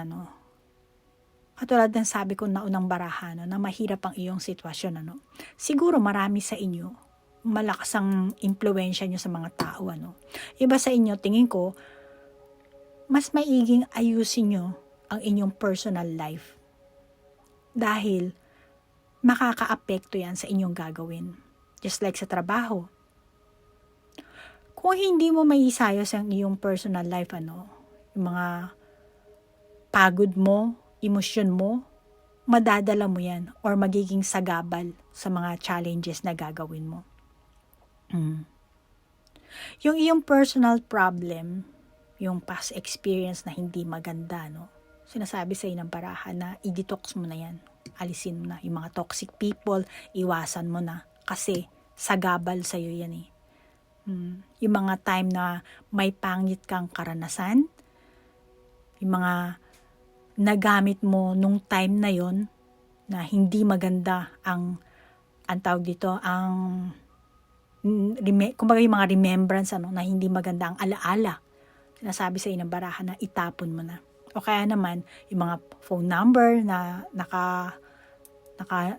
katulad ng sabi ko na unang baraha, na mahirap ang iyong sitwasyon, siguro marami sa inyo, malakas ang impluwensya nyo sa mga tao, Iba sa inyo, tingin ko, mas maiging ayusin nyo ang inyong personal life. Dahil, makaka-apekto yan sa inyong gagawin. Just like sa trabaho. Kung hindi mo maisayos ang iyong personal life, yung mga pagod mo, emosyon mo, madadala mo yan or magiging sagabal sa mga challenges na gagawin mo. Yung iyong personal problem, yung past experience na hindi maganda, sinasabi sa ng baraha na i-detox mo na yan. Alisin mo na. Yung mga toxic people, iwasan mo na. Kasi sagabal sa'yo yan . Yung mga time na may pangit kang karanasan, yung mga nagamit mo nung time na yon na hindi maganda ang tawag dito, kumbaga yung mga remembrance, na hindi maganda ang alaala. Sinasabi sa ng baraha na itapon mo na. O kaya naman, yung mga phone number na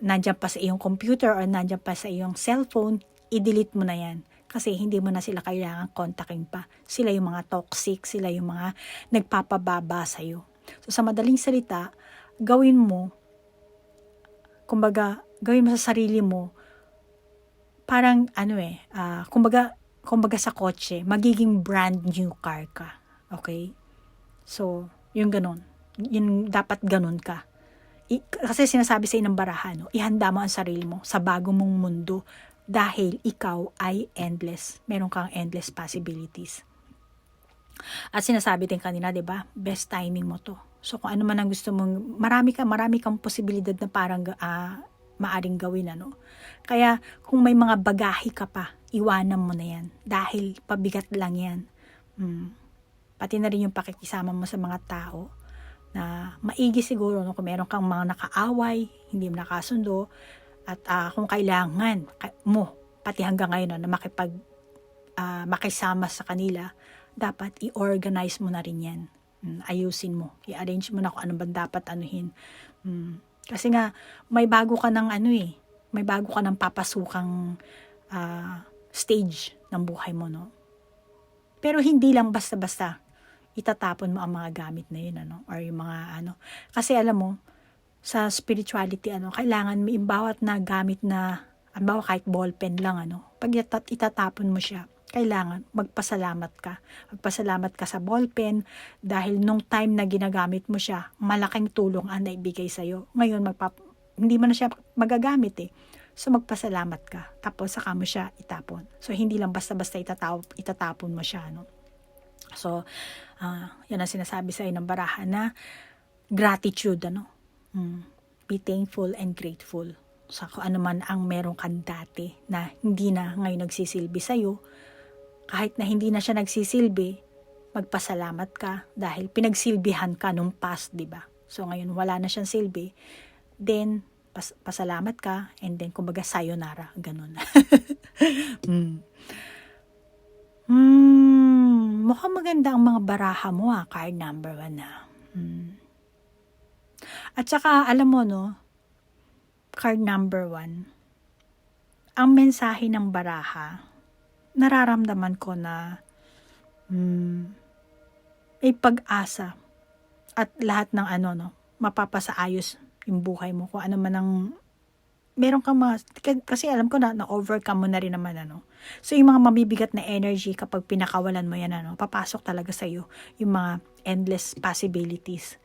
nandyan pa sa iyong computer or nandyan pa sa iyong cellphone, i-delete mo na yan. Kasi hindi mo na sila kailangan kontakin pa. Sila yung mga toxic, sila yung mga nagpapababa sa'yo. So, sa madaling salita, gawin mo sa sarili mo, parang kumbaga sa kotse, magiging brand new car ka. Okay? So, yung ganun. Yun, dapat ganun ka. Kasi sinasabi sa ng baraha, ihanda mo ang sarili mo sa bago mong mundo dahil ikaw ay endless. Meron kang endless possibilities. At sinasabi din kanina, 'di ba? Best timing mo 'to. So kung ano man ang gusto mong, marami kang posibilidad na parang maaring gawin, Kaya kung may mga bagahe ka pa, iwanan mo na 'yan dahil pabigat lang 'yan. Pati na rin yung pakikisama mo sa mga tao na maigi siguro, kung meron kang mga nakaaway, hindi mo nakasundo, at kung kailangan mo, pati hanggang ngayon na makisama sa kanila, dapat i-organize mo na rin yan. Ayusin mo. I-arrange mo na kung ano ba dapat anuhin. Kasi nga, may bago ka ng may bago ka ng papasukang stage ng buhay mo, Pero hindi lang basta-basta itatapon mo ang mga gamit na yun, or yung mga Kasi alam mo, sa spirituality, kailangan may bawat na gamit na, kahit ballpen lang, pag itatapon mo siya, kailangan magpasalamat ka. Magpasalamat ka sa ballpen dahil nung time na ginagamit mo siya, malaking tulong ang naibigay sa'yo. Ngayon, hindi mo na siya magagamit . So, magpasalamat ka. Tapos, saka mo siya itapon. So, hindi lang basta-basta itatapon mo siya, So, yan ang sinasabi sa'yo ng baraha na gratitude, Be thankful and grateful sa kung ano man ang meron kang dati na hindi na ngayon nagsisilbi sa'yo. Kahit na hindi na siya nagsisilbi, magpasalamat ka dahil pinagsilbihan ka nung past, diba? So ngayon wala na siyang silbi, then pasalamat ka, and then kumbaga sayonara, ganun. Mukhang maganda ang mga baraha mo, card number 1 na. At saka, alam mo, card number 1, ang mensahe ng baraha, nararamdaman ko na may pag-asa At lahat ng ano, no, mapapasaayos yung buhay mo. Kung ano man ang meron kang mga, kasi alam ko na overcome mo na rin naman, ano. So, yung mga mabibigat na energy, kapag pinakawalan mo yan, ano, papasok talaga sa iyo yung mga endless possibilities.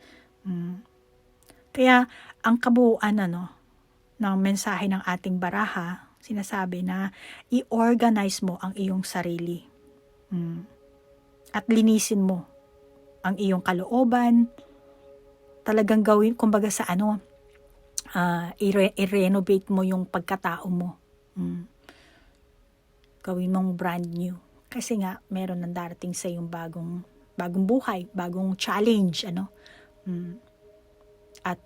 Kaya, ang kabuuan, ano, ng mensahe ng ating baraha, sinasabi na i-organize mo ang iyong sarili. At linisin mo ang iyong kalooban. Talagang gawin, kumbaga sa ano, i-renovate mo yung pagkatao mo. Gawin mong brand new. Kasi nga, meron nang darating sa yung bagong buhay, bagong challenge, ano. At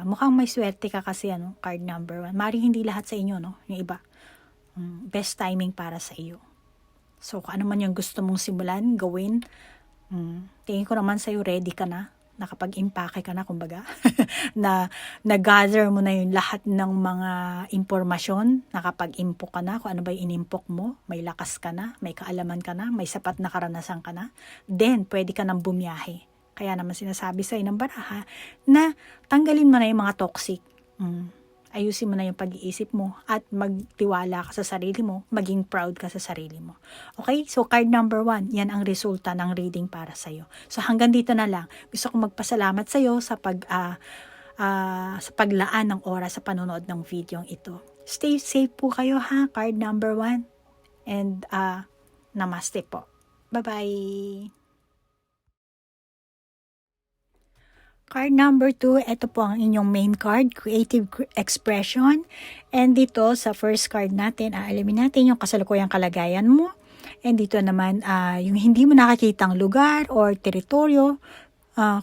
mukhang may swerte ka kasi, ano, card number 1. Maring hindi lahat sa inyo, no, yung iba. Best timing para sa iyo. So, kung ano man yung gusto mong simulan, gawin, tingin ko naman sa'yo, ready ka na. Nakapag-impake ka na, kumbaga, na nag-gather mo na yung lahat ng mga impormasyon, nakapag-impok ka na, kung ano ba yung inimpok mo, may lakas ka na, may kaalaman ka na, may sapat na karanasan ka na, then, pwede ka nang bumiyahe. Kaya naman sinasabi sa'yo ng baraha, na tanggalin mo na yung mga toxic. Ayusin mo na yung pag-iisip mo at magtiwala ka sa sarili mo, maging proud ka sa sarili mo. Okay? So, card number 1, yan ang resulta ng reading para sa'yo. So, hanggang dito na lang. Gusto kong magpasalamat sa'yo sa sa paglaan ng oras sa panonood ng video ito. Stay safe po kayo, ha? Card number 1. And, namaste po. Bye-bye! Card number 2, ito po ang inyong main card, Creative Expression. And dito sa first card natin, aalamin natin yung kasalukuyang kalagayan mo. And dito naman, yung hindi mo nakakitang lugar or teritoryo,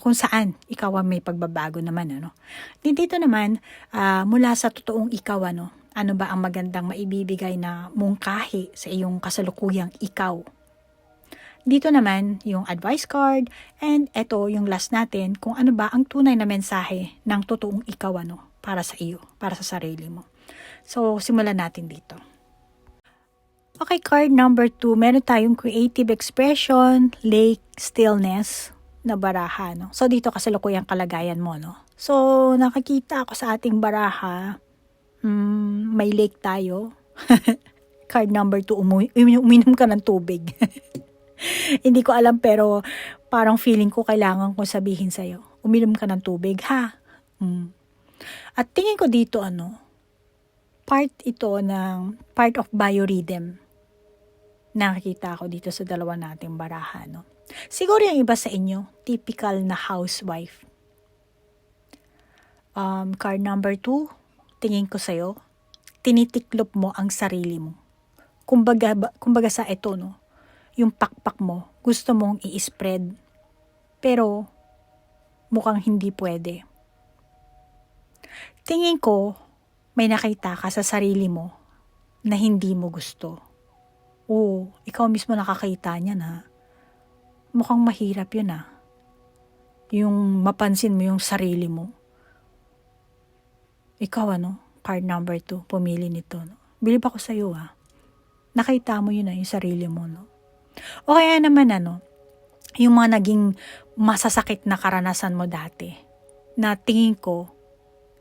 kung saan ikaw ang may pagbabago naman, ano. Dito naman, mula sa totoong ikaw, ano ba ang magandang maibibigay na mungkahi sa iyong kasalukuyang ikaw. Dito naman yung advice card, and ito yung last natin, kung ano ba ang tunay na mensahe ng totoong ikaw, ano, para sa iyo, para sa sarili mo. So, simulan natin dito. Okay, card number 2, meron tayong creative expression, lake, stillness na baraha, no? So, dito kasalukuyang kalagayan mo, no? So, nakakita ako sa ating baraha, may lake tayo. Card number 2, uminom ka ng tubig. Hindi ko alam, pero parang feeling ko kailangan ko sabihin sa'yo, uminom ka ng tubig, ha? At tingin ko dito, part of biorhythm. Nakikita ko dito sa dalawa nating baraha, no? Siguro yung iba sa inyo, typical na housewife. Card number 2, tingin ko sa'yo, tinitiklop mo ang sarili mo. Kumbaga sa ito, no? Yung pakpak mo, gusto mong i-spread, pero mukhang hindi pwede. Tingin ko, may nakita ka sa sarili mo na hindi mo gusto. Ikaw mismo nakakita niyan, ha? Mukhang mahirap yun, ha? Yung mapansin mo yung sarili mo. Ikaw, card number 2, pumili nito, no? Bilib ako sa'yo, ha? Nakita mo yun, yung sarili mo, no? O kaya naman, yung mga naging masasakit na karanasan mo dati, na tingin ko,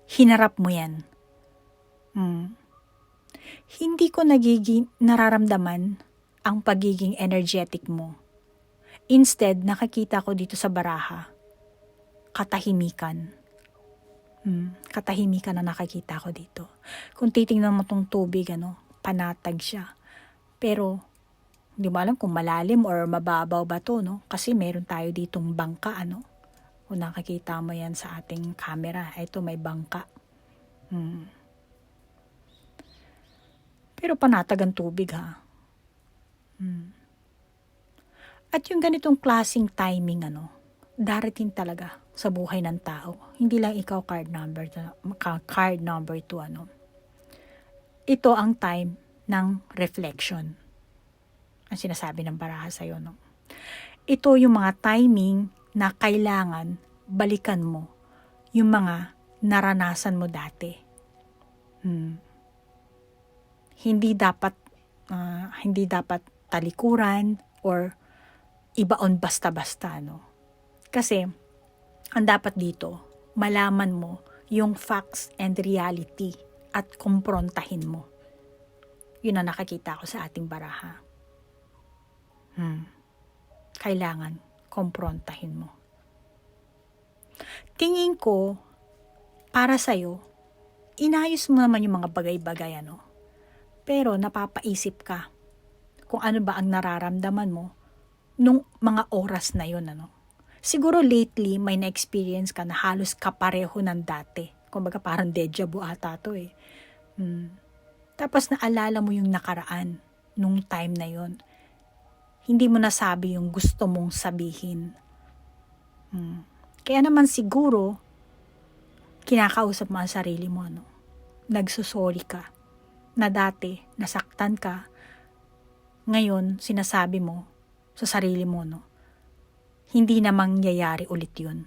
hinarap mo yan. Hindi ko nararamdaman ang pagiging energetic mo. Instead, nakakita ko dito sa baraha, katahimikan. Katahimikan na nakakita ko dito. Kung titingnan mo tong tubig, panatag siya. Pero, hindi mo alam kung malalim or mababaw ba to, no? Kasi meron tayo ditong bangka, Kung nakakita mo yan sa ating camera, ito may bangka. Pero panatag ang tubig, ha? At yung ganitong klaseng timing, darating talaga sa buhay ng tao. Hindi lang ikaw card number 2, Ito ang time ng reflection. Ang sinasabi ng baraha sa'yo, no? Ito yung mga timing na kailangan balikan mo yung mga naranasan mo dati. Hindi dapat talikuran or ibaon basta-basta, no? Kasi Ang dapat dito, malaman mo yung facts and reality at kumprontahin mo. Yun ang nakakita ko sa ating baraha. Kailangan kumprontahin mo. Tingin ko, para sa'yo, inayos mo naman yung mga bagay-bagay, pero napapaisip ka kung ano ba ang nararamdaman mo nung mga oras na yun, Siguro lately, may na-experience ka na halos kapareho ng dati. Kumbaga parang deja vu ata to eh. Tapos naalala mo yung nakaraan nung time na yun. Hindi mo nasabi yung gusto mong sabihin. Kaya naman siguro, kinakausap mo ang sarili mo, nagsusori ka. Na dati, nasaktan ka. Ngayon, sinasabi mo sa sarili mo, hindi na mangyayari ulit yun.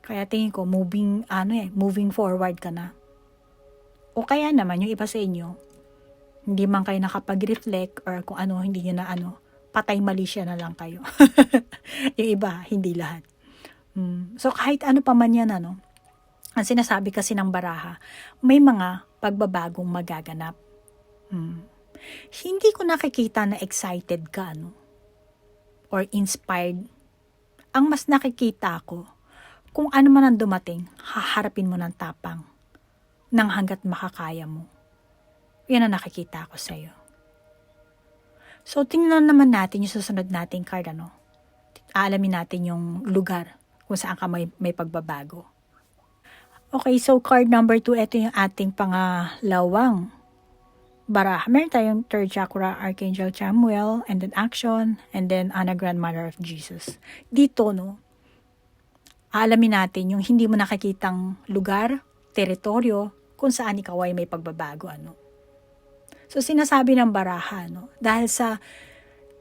Kaya tingin ko, moving forward ka na. O kaya naman, yung iba sa inyo, hindi man kayo nakapag-reflect or kung ano, hindi nyo na patay mali siya na lang kayo. Yung iba, hindi lahat. So kahit ano pa man yan, ang sinasabi kasi ng baraha, may mga pagbabagong magaganap. Hindi ko nakikita na excited ka, or inspired. Ang mas nakikita ko, kung ano man ang dumating, haharapin mo ng tapang nang hanggat makakaya mo. Yan ang nakikita ko sa'yo. So, tingnan naman natin yung susunod nating card, Aalamin natin yung lugar kung saan ka may pagbabago. Okay, so card number 2, ito yung ating pangalawang baraha. Meron tayong third chakra, Archangel Chamuel, and then action, and then Anna Grandmother of Jesus. Dito, aalamin natin yung hindi mo nakikitang lugar, teritoryo, kung saan ikaw ay may pagbabago, So, sinasabi ng baraha, dahil sa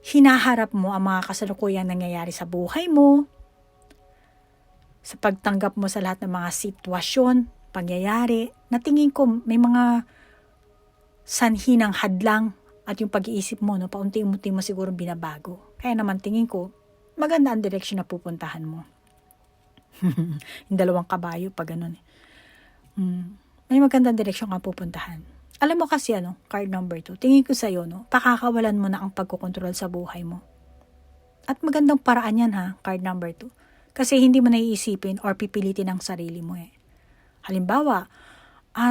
hinaharap mo ang mga kasalukuyang nangyayari sa buhay mo, sa pagtanggap mo sa lahat ng mga sitwasyon, pangyayari, na tingin ko may mga sanhi ng hadlang at yung pag-iisip mo, paunti-unti mo siguro binabago. Kaya naman tingin ko, maganda ang direksyon na pupuntahan mo. Yung dalawang kabayo, pag ganun. May magandang direksyon ka pupuntahan. Alam mo kasi, card number 2, tingin ko sa'yo, pakakawalan mo na ang pagkokontrol sa buhay mo. At magandang paraan yan, card number 2. Kasi hindi mo naiisipin or pipilitin ang sarili mo eh. Halimbawa,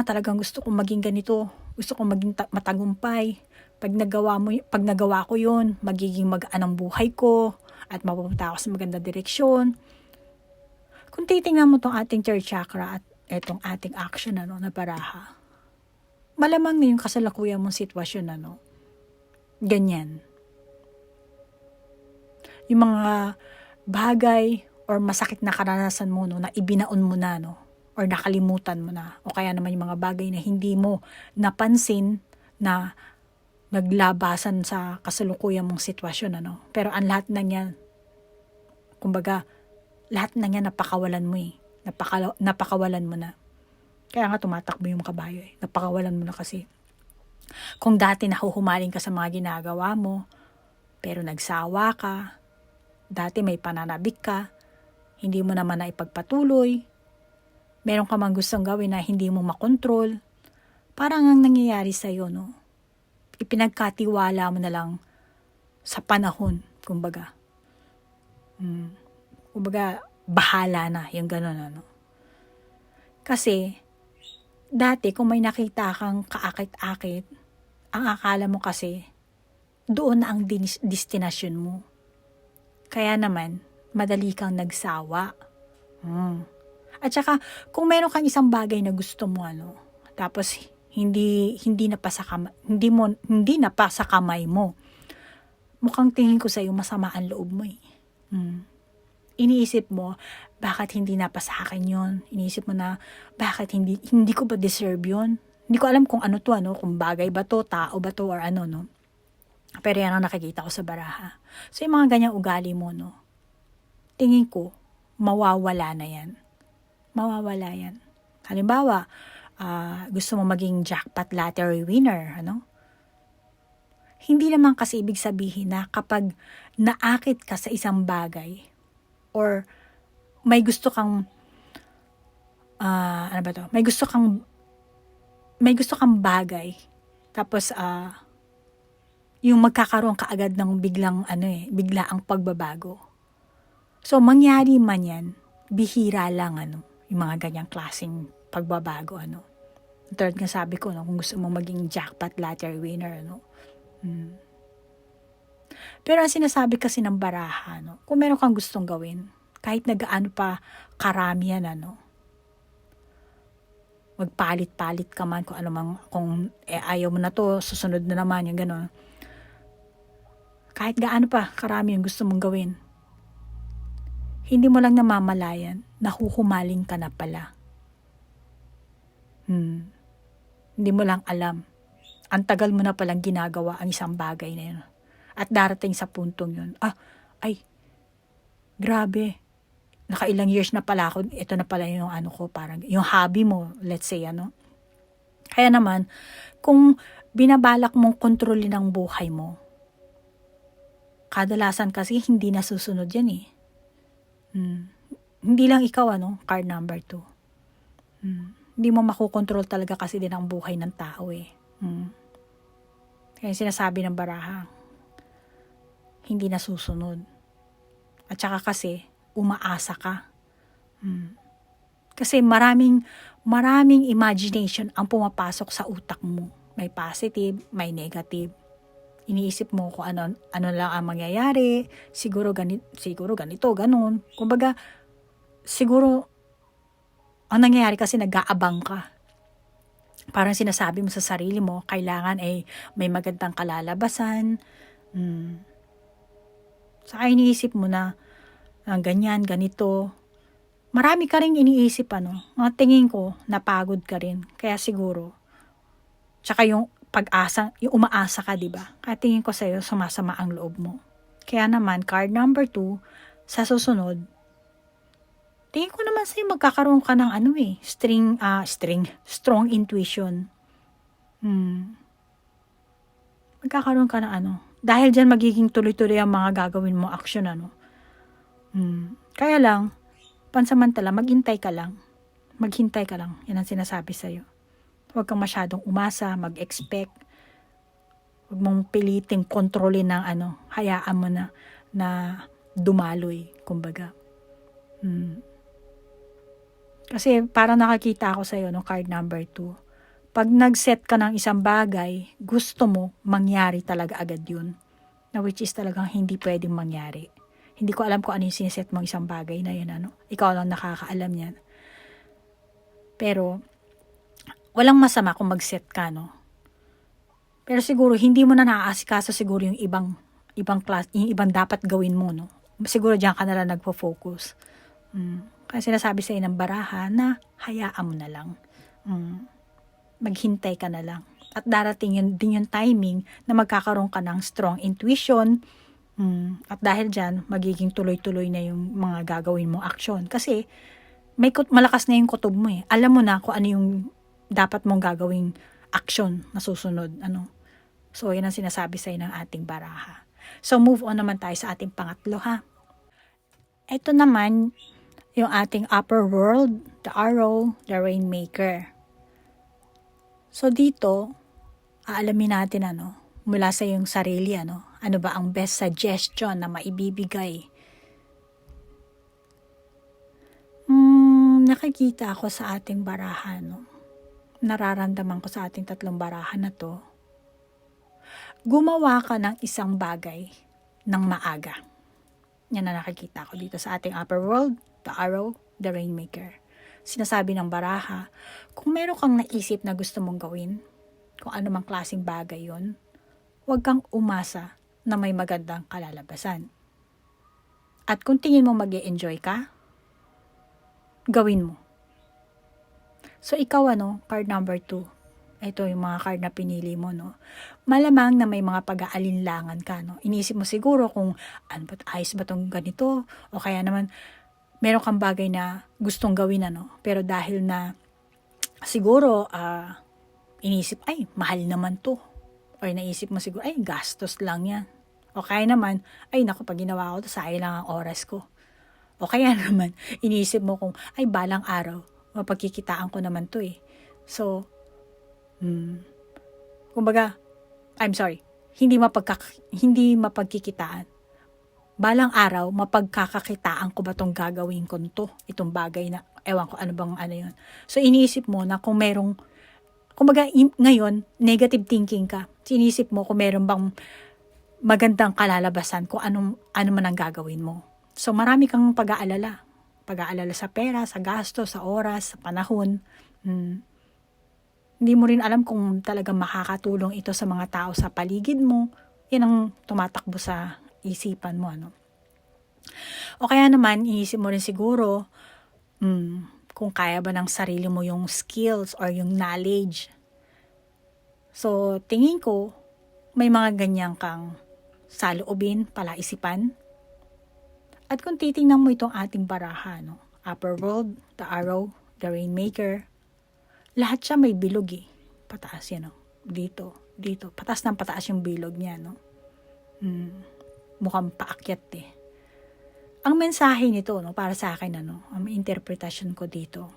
talagang gusto kong maging ganito, gusto kong maging matagumpay. Pag nagawa ko yun, magiging magaan ang buhay ko at mapupunta ako sa magandang direksyon. Kung titingnan mo tong ating third chakra at etong ating action na baraha, malamang na yung kasalukuyan mong sitwasyon ganyan. Yung mga bagay or masakit na karanasan mo na ibinaon mo na or nakalimutan mo na, o kaya naman yung mga bagay na hindi mo napansin na naglabasan sa kasalukuyan mong sitwasyon, pero ang lahat na yan, kumbaga, lahat na yan napakawalan mo napakawalan mo na. Kaya nga tumatakbo yung kabayo napakawalan mo na kasi. Kung dati nahuhumaling ka sa mga ginagawa mo, pero nagsawa ka, dati may pananabik ka, hindi mo naman na ipagpatuloy, meron ka mang gustong gawin na hindi mo makontrol, parang ang nangyayari sa'yo, ipinagkatiwala mo na lang sa panahon, kumbaga. Kumbaga, bahala na, yung gano'n, Kasi, dati kung may nakita kang kaakit-akit, ang akala mo kasi, doon na ang destinasyon mo. Kaya naman, madali kang nagsawa. At saka, kung meron kang isang bagay na gusto mo, tapos hindi na pa sa kamay mo, mukhang tingin ko sa iyo masama ang loob mo eh. Iniisip mo, bakit hindi na pa sa akin yun? Iniisip mo na, bakit hindi ko ba deserve yun? Hindi ko alam kung ano to, kung bagay ba to, tao ba to, or ano, Pero yan ang nakikita ko sa baraha. So, yung mga ganyang ugali mo, tingin ko, mawawala na yan. Mawawala yan. Halimbawa, gusto mo maging jackpot lottery winner, Hindi naman kasi ibig sabihin na kapag naakit ka sa isang bagay or may gusto kang, ano ba to? May gusto kang bagay. Tapos, yung magkakaroon ka agad ng bigla ang pagbabago. So, mangyari man yan, bihira lang, yung mga ganyang klaseng pagbabago, Third nga sabi ko, kung gusto mong maging jackpot lottery winner, Pero ang sinasabi kasi ng baraha, kung meron kang gustong gawin, kahit na gaano pa karami yan, magpalit-palit ka man kung ano mang, kung ayaw mo na to, susunod na naman, yung gano'n. Kahit gaano pa karami yung gusto mong gawin, hindi mo lang namamalayan, nahuhumaling ka na pala. Hindi mo lang alam. Ang tagal mo na palang ginagawa ang isang bagay na yun. At darating sa puntong yun, grabe. Nakailang years na pala ako, ito na pala yung parang yung hobby mo, let's say, Kaya naman, kung binabalak mong kontrolin ang buhay mo, kadalasan kasi hindi nasusunod yan eh. Hindi lang ikaw, card number 2. Hindi mo makokontrol talaga kasi din ang buhay ng tao eh. Kaya sinasabi ng baraha, hindi nasusunod. At saka kasi, umaasa ka. Kasi maraming imagination ang pumapasok sa utak mo. May positive, may negative. Iniisip mo kung ano lang ang mangyayari, siguro ganito, ganun. Kumbaga, siguro, ang nangyayari kasi nag-aabang ka. Parang sinasabi mo sa sarili mo, kailangan may magandang kalalabasan. Saka iniisip mo na, ganyan, ganito. Marami ka rin iniisip, Mga tingin ko, napagod ka rin. Kaya siguro, tsaka yung pag-asa, yung umaasa ka, diba? Kaya tingin ko sa'yo, sumasama ang loob mo. Kaya naman, card number 2, sa susunod, tingin ko naman sa'yo magkakaroon ka ng strong intuition. Magkakaroon ka ng Dahil dyan magiging tuloy-tuloy ang mga gagawin mo action, Kaya lang, pansamantala, maghintay ka lang. Yan ang sinasabi sa'yo. Huwag kang masyadong umasa, mag-expect. Huwag mong piliting kontrolin ng hayaan mo na dumaloy, kumbaga. Kasi parang nakakita ako sa'yo, card number 2. Pag nag-set ka ng isang bagay, gusto mo, mangyari talaga agad yun. Na which is talagang hindi pwedeng mangyari. Hindi ko alam kung ano yung sineset mong isang bagay na yun, Ikaw lang nakakaalam yan. Pero, walang masama kung mag-set ka, Pero siguro, hindi mo na naaasikaso siguro yung ibang class, yung ibang dapat gawin mo, Siguro diyan ka na lang nagpo-focus. Kasi sinasabi sa'yo ng baraha na hayaan mo na lang. Maghintay ka na lang. At darating din yung timing na magkakaroon ka ng strong intuition. At dahil dyan, magiging tuloy-tuloy na yung mga gagawin mong aksyon. Kasi malakas na yung kutob mo eh. Alam mo na kung ano yung dapat mong gagawing aksyon na susunod. So, yan ang sinasabi sa'yo ng ating baraha. So, move on naman tayo sa ating pangatlo, ha. Ito naman, yung ating upper world, the arrow, the rainmaker. So dito, aalamin natin mula sa iyong sarili, ano ba ang best suggestion na maibibigay. Nakikita ako sa ating baraha, nararamdaman ko sa ating tatlong baraha na to. Gumawa ka ng isang bagay ng maaga. Yan na nakikita ko dito sa ating upper world, the arrow, the rainmaker. Sinasabi ng baraha, kung meron kang naisip na gusto mong gawin, kung ano mang klaseng bagay yon, huwag kang umasa na may magandang kalalabasan. At kung tingin mo mag-e-enjoy ka, gawin mo. So ikaw card number 2. Ito yung mga card na pinili mo, Malamang na may mga pag-aalinlangan ka, Iniisip mo siguro kung ayos ba tong ganito, o kaya naman meron kang bagay na gustong gawin, pero dahil na siguro iniisip, mahal naman to. O naisip mo siguro, gastos lang yan. O kaya naman, naku, pag ginawa ko to, sayang lang ang oras ko. O kaya naman, iniisip mo kung, ay balang araw, mapagkikitaan ko naman to eh. So, kumbaga, I'm sorry, hindi mapagkikitaan. Balang araw, mapagkakakitaan ko ba tong gagawin ko to, itong bagay na, ewan ko ano bang ano yun. So, iniisip mo na kung merong, kumbaga, ngayon, negative thinking ka. Iniisip mo kung meron bang magandang kalalabasan kung ano man ang gagawin mo. So, marami kang pag-aalala. Pag-aalala sa pera, sa gasto, sa oras, sa panahon. Hindi mo rin alam kung talagang makakatulong ito sa mga tao sa paligid mo. Yan ang tumatakbo sa isipan mo, ano. O kaya naman, iisip mo rin siguro, kung kaya ba ng sarili mo yung skills or yung knowledge. So, tingin ko, may mga ganyan kang saloobin, palaisipan. At kung titingnan mo itong ating baraha, no? Upper world, the arrow, the rainmaker, lahat siya may bilog eh. Pataas yan, no? Dito. Patas ng pataas yung bilog niya, no? Mukhang paakyat eh. Ang mensahe nito, no, para sa akin, ano, ang interpretation ko dito,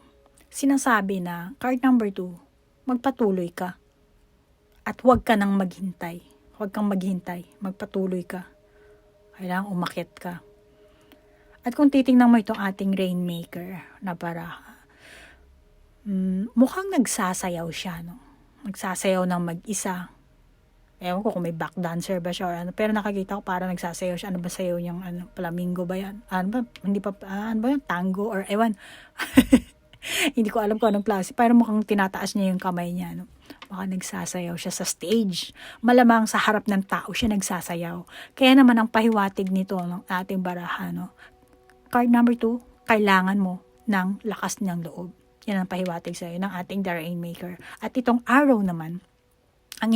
sinasabi na, card number 2, magpatuloy ka. At huwag ka nang maghintay. Huwag kang maghintay. Magpatuloy ka. Kailangan umakyat ka. At kung titingnan mo itong ating rainmaker na baraha, mukhang nagsasayaw siya, no? Nagsasayaw ng mag-isa. Ewan ko kung may back dancer ba siya or ano. Pero nakakita ko parang nagsasayaw siya. Ano ba sayaw niyang flamingo ba yan? Ano ba? Hindi pa, ano ba yan? Tango or ewan. Hindi ko alam kung anong klase. Pero mukhang tinataas niya yung kamay niya. No? Baka nagsasayaw siya sa stage. Malamang sa harap ng tao siya nagsasayaw. Kaya naman ang pahiwatig nito ng ating baraha. No? Card number 2, kailangan mo ng lakas ng loob. Yan ang pahiwatig sa'yo ng ating The Rainmaker. At itong arrow naman, ang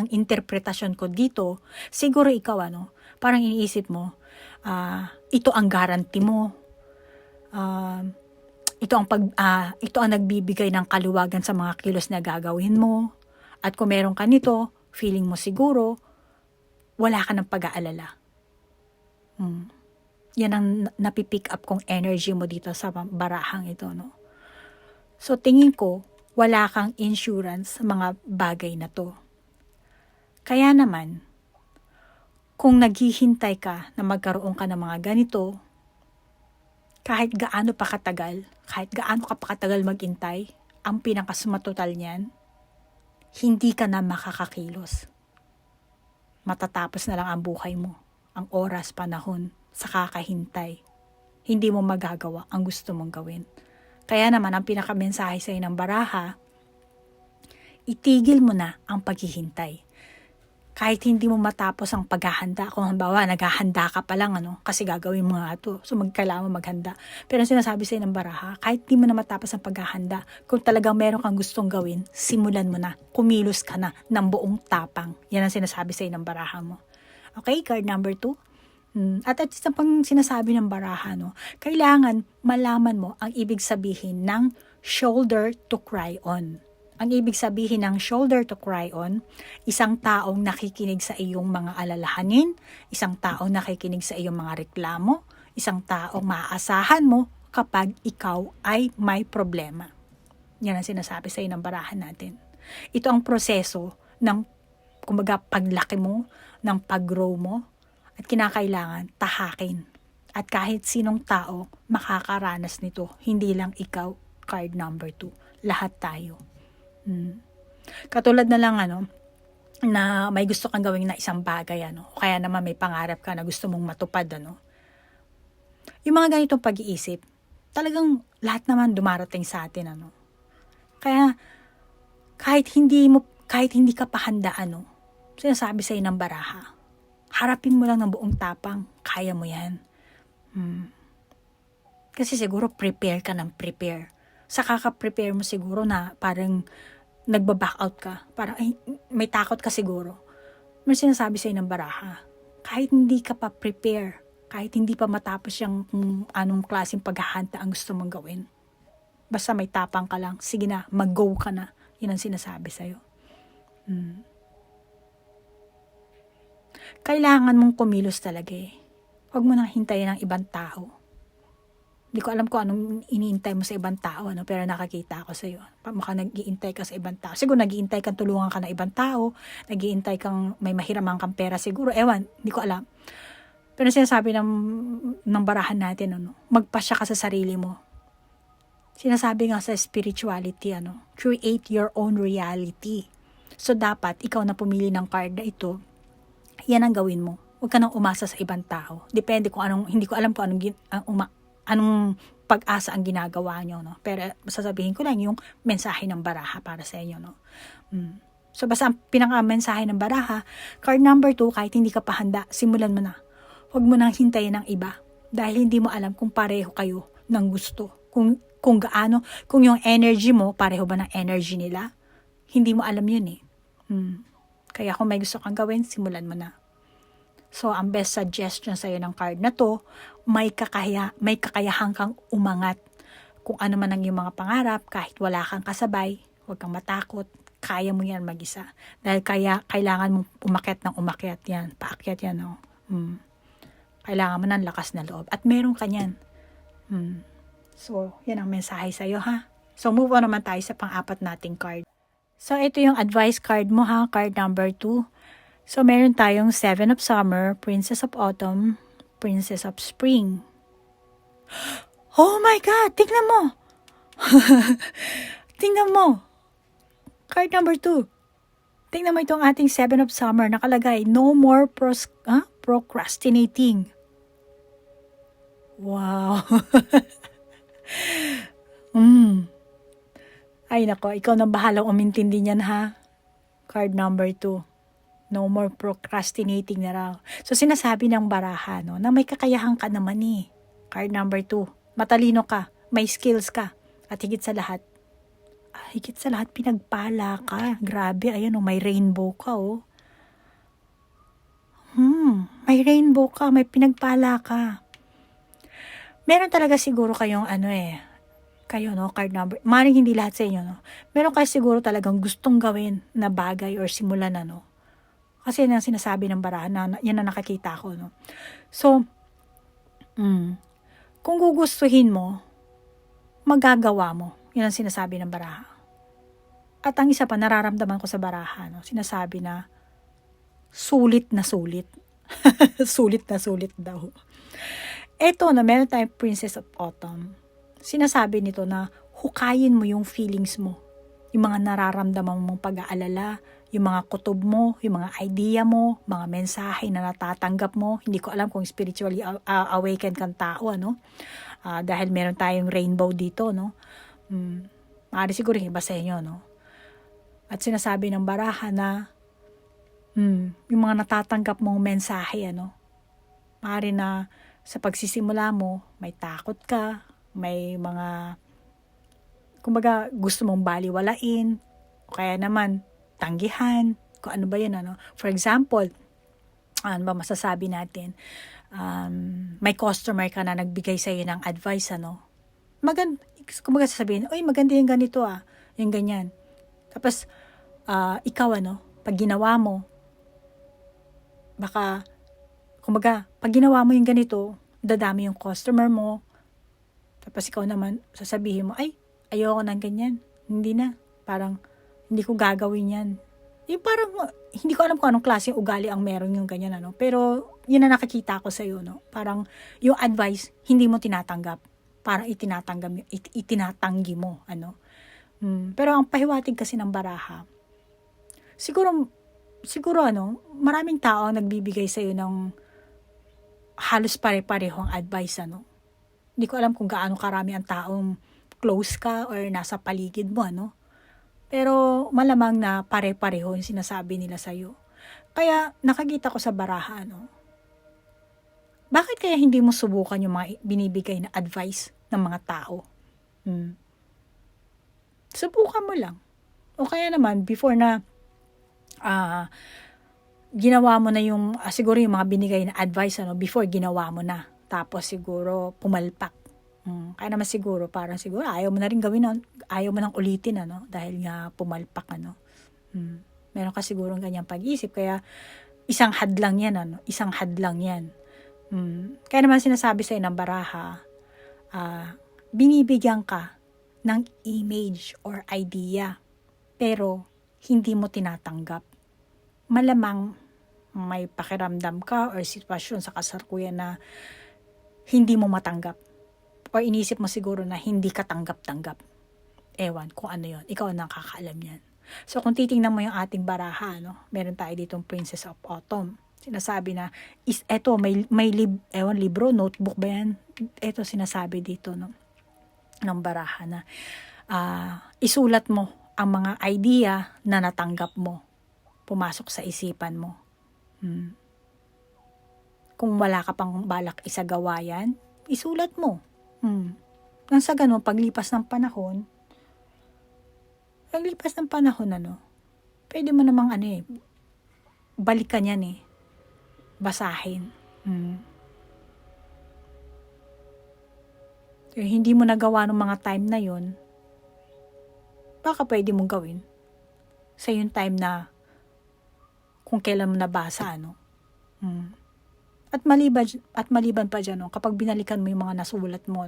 interpretasyon ko dito, siguro ikaw, ano, parang iniisip mo, ito ang guarantee mo, ito ang nagbibigay ng kaluwagan sa mga kilos na gagawin mo, at kung meron ka nito, feeling mo siguro, wala ka ng pag-aalala. Yan ang napipick up kong energy mo dito sa barahang ito, no? So, tingin ko, wala kang insurance sa mga bagay na to. Kaya naman, kung naghihintay ka na magkaroon ka ng mga ganito, kahit gaano pa katagal maghintay, ang pinakasumatotal niyan, hindi ka na makakakilos. Matatapos na lang ang buhay mo, ang oras, panahon, sa kakahintay. Hindi mo magagawa ang gusto mong gawin. Kaya naman, ang pinakamensahe sa'yo ng baraha, itigil mo na ang paghihintay. Kahit hindi mo matapos ang paghahanda, kung halimbawa, naghahanda ka pa lang, ano, kasi gagawin mo nga ito, so kailangan mo maghanda. Pero ang sinasabi sa'yo ng baraha, kahit hindi mo na matapos ang paghahanda, kung talagang meron kang gustong gawin, simulan mo na, kumilos ka na ng buong tapang. Yan ang sinasabi sa'yo ng baraha mo. Okay, card number 2. At isa pang sinasabi ng baraha, no, kailangan malaman mo ang ibig sabihin ng shoulder to cry on. Ang ibig sabihin ng shoulder to cry on, isang taong nakikinig sa iyong mga alalahanin, isang taong nakikinig sa iyong mga reklamo, isang taong maaasahan mo kapag ikaw ay may problema. Yan ang sinasabi sa iyo ng barahan natin. Ito ang proseso ng, kumbaga, paglaki mo, ng pag-grow mo, at kinakailangan tahakin. At kahit sinong tao makakaranas nito, hindi lang ikaw, card number 2. Lahat tayo. Katulad na lang, ano, na may gusto kang gawin na isang bagay, ano, o kaya naman may pangarap ka na gusto mong matupad, ano. Yung mga ganitong pag-iisip, talagang lahat naman dumarating sa atin, ano. Kaya kahit hindi ka pa handa, ano, sinasabi sa'yo ng baraha, harapin mo lang ng buong tapang, kaya mo yan. Kasi siguro prepare ka ng prepare. Sa kaka-prepare mo siguro na parang nagba-back out ka. Parang may takot ka siguro. May sinasabi sa'yo ng baraha, kahit hindi ka pa prepare, kahit hindi pa matapos yung anong klaseng paghahanda ang gusto mong gawin, basta may tapang ka lang, sige na, mag-go ka na. Yun ang sinasabi sa'yo. Kailangan mong kumilos talaga eh. Huwag mo nang hintayin ng ibang tao. Hindi ko alam kung anong iniintay mo sa ibang tao, ano, pero nakakita ako sa'yo. Mukhang nag-iintay ka sa ibang tao. Siguro nag-iintay kang tulungan ka ng ibang tao, nag-iintay kang may mahiraman kang pera siguro. Ewan, hindi ko alam. Pero sinasabi ng barahan natin, ano, magpasya ka sa sarili mo. Sinasabi nga sa spirituality, ano, create your own reality. So, dapat ikaw na pumili ng card na ito, yan ang gawin mo. Huwag ka nang umasa sa ibang tao. Depende kung anong, hindi ko alam kung anong pag-asa ang ginagawa nyo, no? Pero sasabihin ko lang yung mensahe ng baraha para sa inyo, no? So, basta ang pinaka-mensahe ng baraha, card number 2, kahit hindi ka pa handa, simulan mo na. Huwag mo nang hintayin ng iba. Dahil hindi mo alam kung pareho kayo ng gusto. Kung gaano, kung yung energy mo, pareho ba ng energy nila? Hindi mo alam yun eh. Kaya kung may gusto kang gawin, simulan mo na. So, ang best suggestion sa'yo ng card na to, may kakayahan kang umangat. Kung ano man ang iyong mga pangarap, kahit wala kang kasabay, huwag kang matakot, kaya mo yan mag-isa. Dahil kailangan mong umakyat ng umakyat yan, paakyat yan, no? Kailangan mo ng lakas na loob. At meron ka yan. So, yan ang mensahe sa'yo, ha? So, move on naman tayo sa pang-apat nating card. So, ito yung advice card mo, ha? Card number 2. So, meron tayong 7 of Summer, Princess of Autumn, Princess of Spring. Oh my God! Tingnan mo! Tingnan mo! Card number 2. Tingnan mo itong ating 7 of Summer. Nakalagay, no more procrastinating. Wow! Ay nako, ikaw na bahalang umintindi niyan, ha? Card number 2. No more procrastinating na raw. So, sinasabi ng baraha, no, na may kakayahan ka naman eh. Card number 2. Matalino ka. May skills ka. At higit sa lahat, pinagpala ka. Grabe, ayan oh, may rainbow ka oh. May rainbow ka, may pinagpala ka. Meron talaga siguro kayong kayo no, card number, maring hindi lahat sa inyo no. Meron kayo siguro talagang gustong gawin na bagay or simulan no. Kasi yan ang sinasabi ng barahan na yan ang nakakita ko, no? So, kung gugustuhin mo, magagawa mo. Yan ang sinasabi ng baraha. At ang isa pa, nararamdaman ko sa baraha, no? Sinasabi na, sulit na sulit. Sulit na sulit daw. Eto na, meron tayong Princess of Autumn. Sinasabi nito na, hukayin mo yung feelings mo. Yung mga nararamdaman mong pag-aalala, yung mga kutob mo, yung mga idea mo, mga mensahe na natatanggap mo. Hindi ko alam kung spiritually awakened kang tao, ano? Dahil meron tayong rainbow dito, no? Maaari siguro yung iba sa inyo, no? At sinasabi ng baraha na yung mga natatanggap mong mensahe, ano? Maaari na sa pagsisimula mo, may takot ka, may mga, kumbaga, gusto mong baliwalain, o kaya naman, tanggihan, kung ano ba yun, ano. For example, ano ba masasabi natin, may customer ka na nagbigay sa'yo ng advice, ano. Kumbaga sasabihin, oy, maganda yung ganito yung ganyan. Tapos, ikaw, ano, pag ginawa mo, baka, kumbaga, pag ginawa mo yung ganito, dadami yung customer mo, tapos ikaw naman, sasabihin mo, ay, ayoko ng ganyan, hindi na, parang, hindi ko gagawin yan. Yung parang, hindi ko alam kung anong klaseng ugali ang meron yung ganyan, ano. Pero, yun na nakikita ko sa'yo, no. Parang, yung advice, hindi mo tinatanggap. Parang itinatanggi mo, ano. Pero, ang pahiwatig kasi ng baraha, siguro, ano, maraming tao ang nagbibigay sa'yo ng halos pare-parehong advice, ano. Hindi ko alam kung gaano karami ang taong close ka or nasa paligid mo, ano. Pero malamang na pare-pareho yung sinasabi nila sa'yo. Kaya nakakita ko sa baraha, ano, bakit kaya hindi mo subukan yung mga binibigay na advice ng mga tao? Subukan mo lang. O kaya naman, before na ginawa mo na yung, siguro yung mga binigay na advice, ano, before ginawa mo na. Tapos siguro pumalpak. Kaya naman siguro, parang siguro ayaw mo na rin gawin, ayaw mo nang ulitin, ano, dahil nga pumalpak, ano. Meron ka siguro ganyang pag-isip, kaya isang hadlang yan, ano, isang hadlang yan. Kaya naman sinasabi sa'yo ng baraha, binibigyan ka ng image or idea, pero hindi mo tinatanggap. Malamang may pakiramdam ka or sitwasyon sa kasalukuyan na hindi mo matanggap. Or inisip mo siguro na hindi ka tanggap-tanggap. Ewan kung ano yon. Ikaw ang nakakaalam yan. So kung titingnan mo yung ating baraha, meron tayo ditong Princess of Autumn. Sinasabi na, eto, may libro, notebook ba yan? Eto sinasabi dito, ng baraha na, isulat mo ang mga idea na natanggap mo. Pumasok sa isipan mo. Kung wala ka pang balak isagawa yan, isulat mo. Nang sa ganun, paglipas ng panahon, pwede mo namang balikan yan basahin. So, hindi mo nagawa ng mga time na yon, baka pwede mong gawin sa yung time na kung kailan mo nabasa, At maliban pa dyan, kapag binalikan mo yung mga nasulat mo,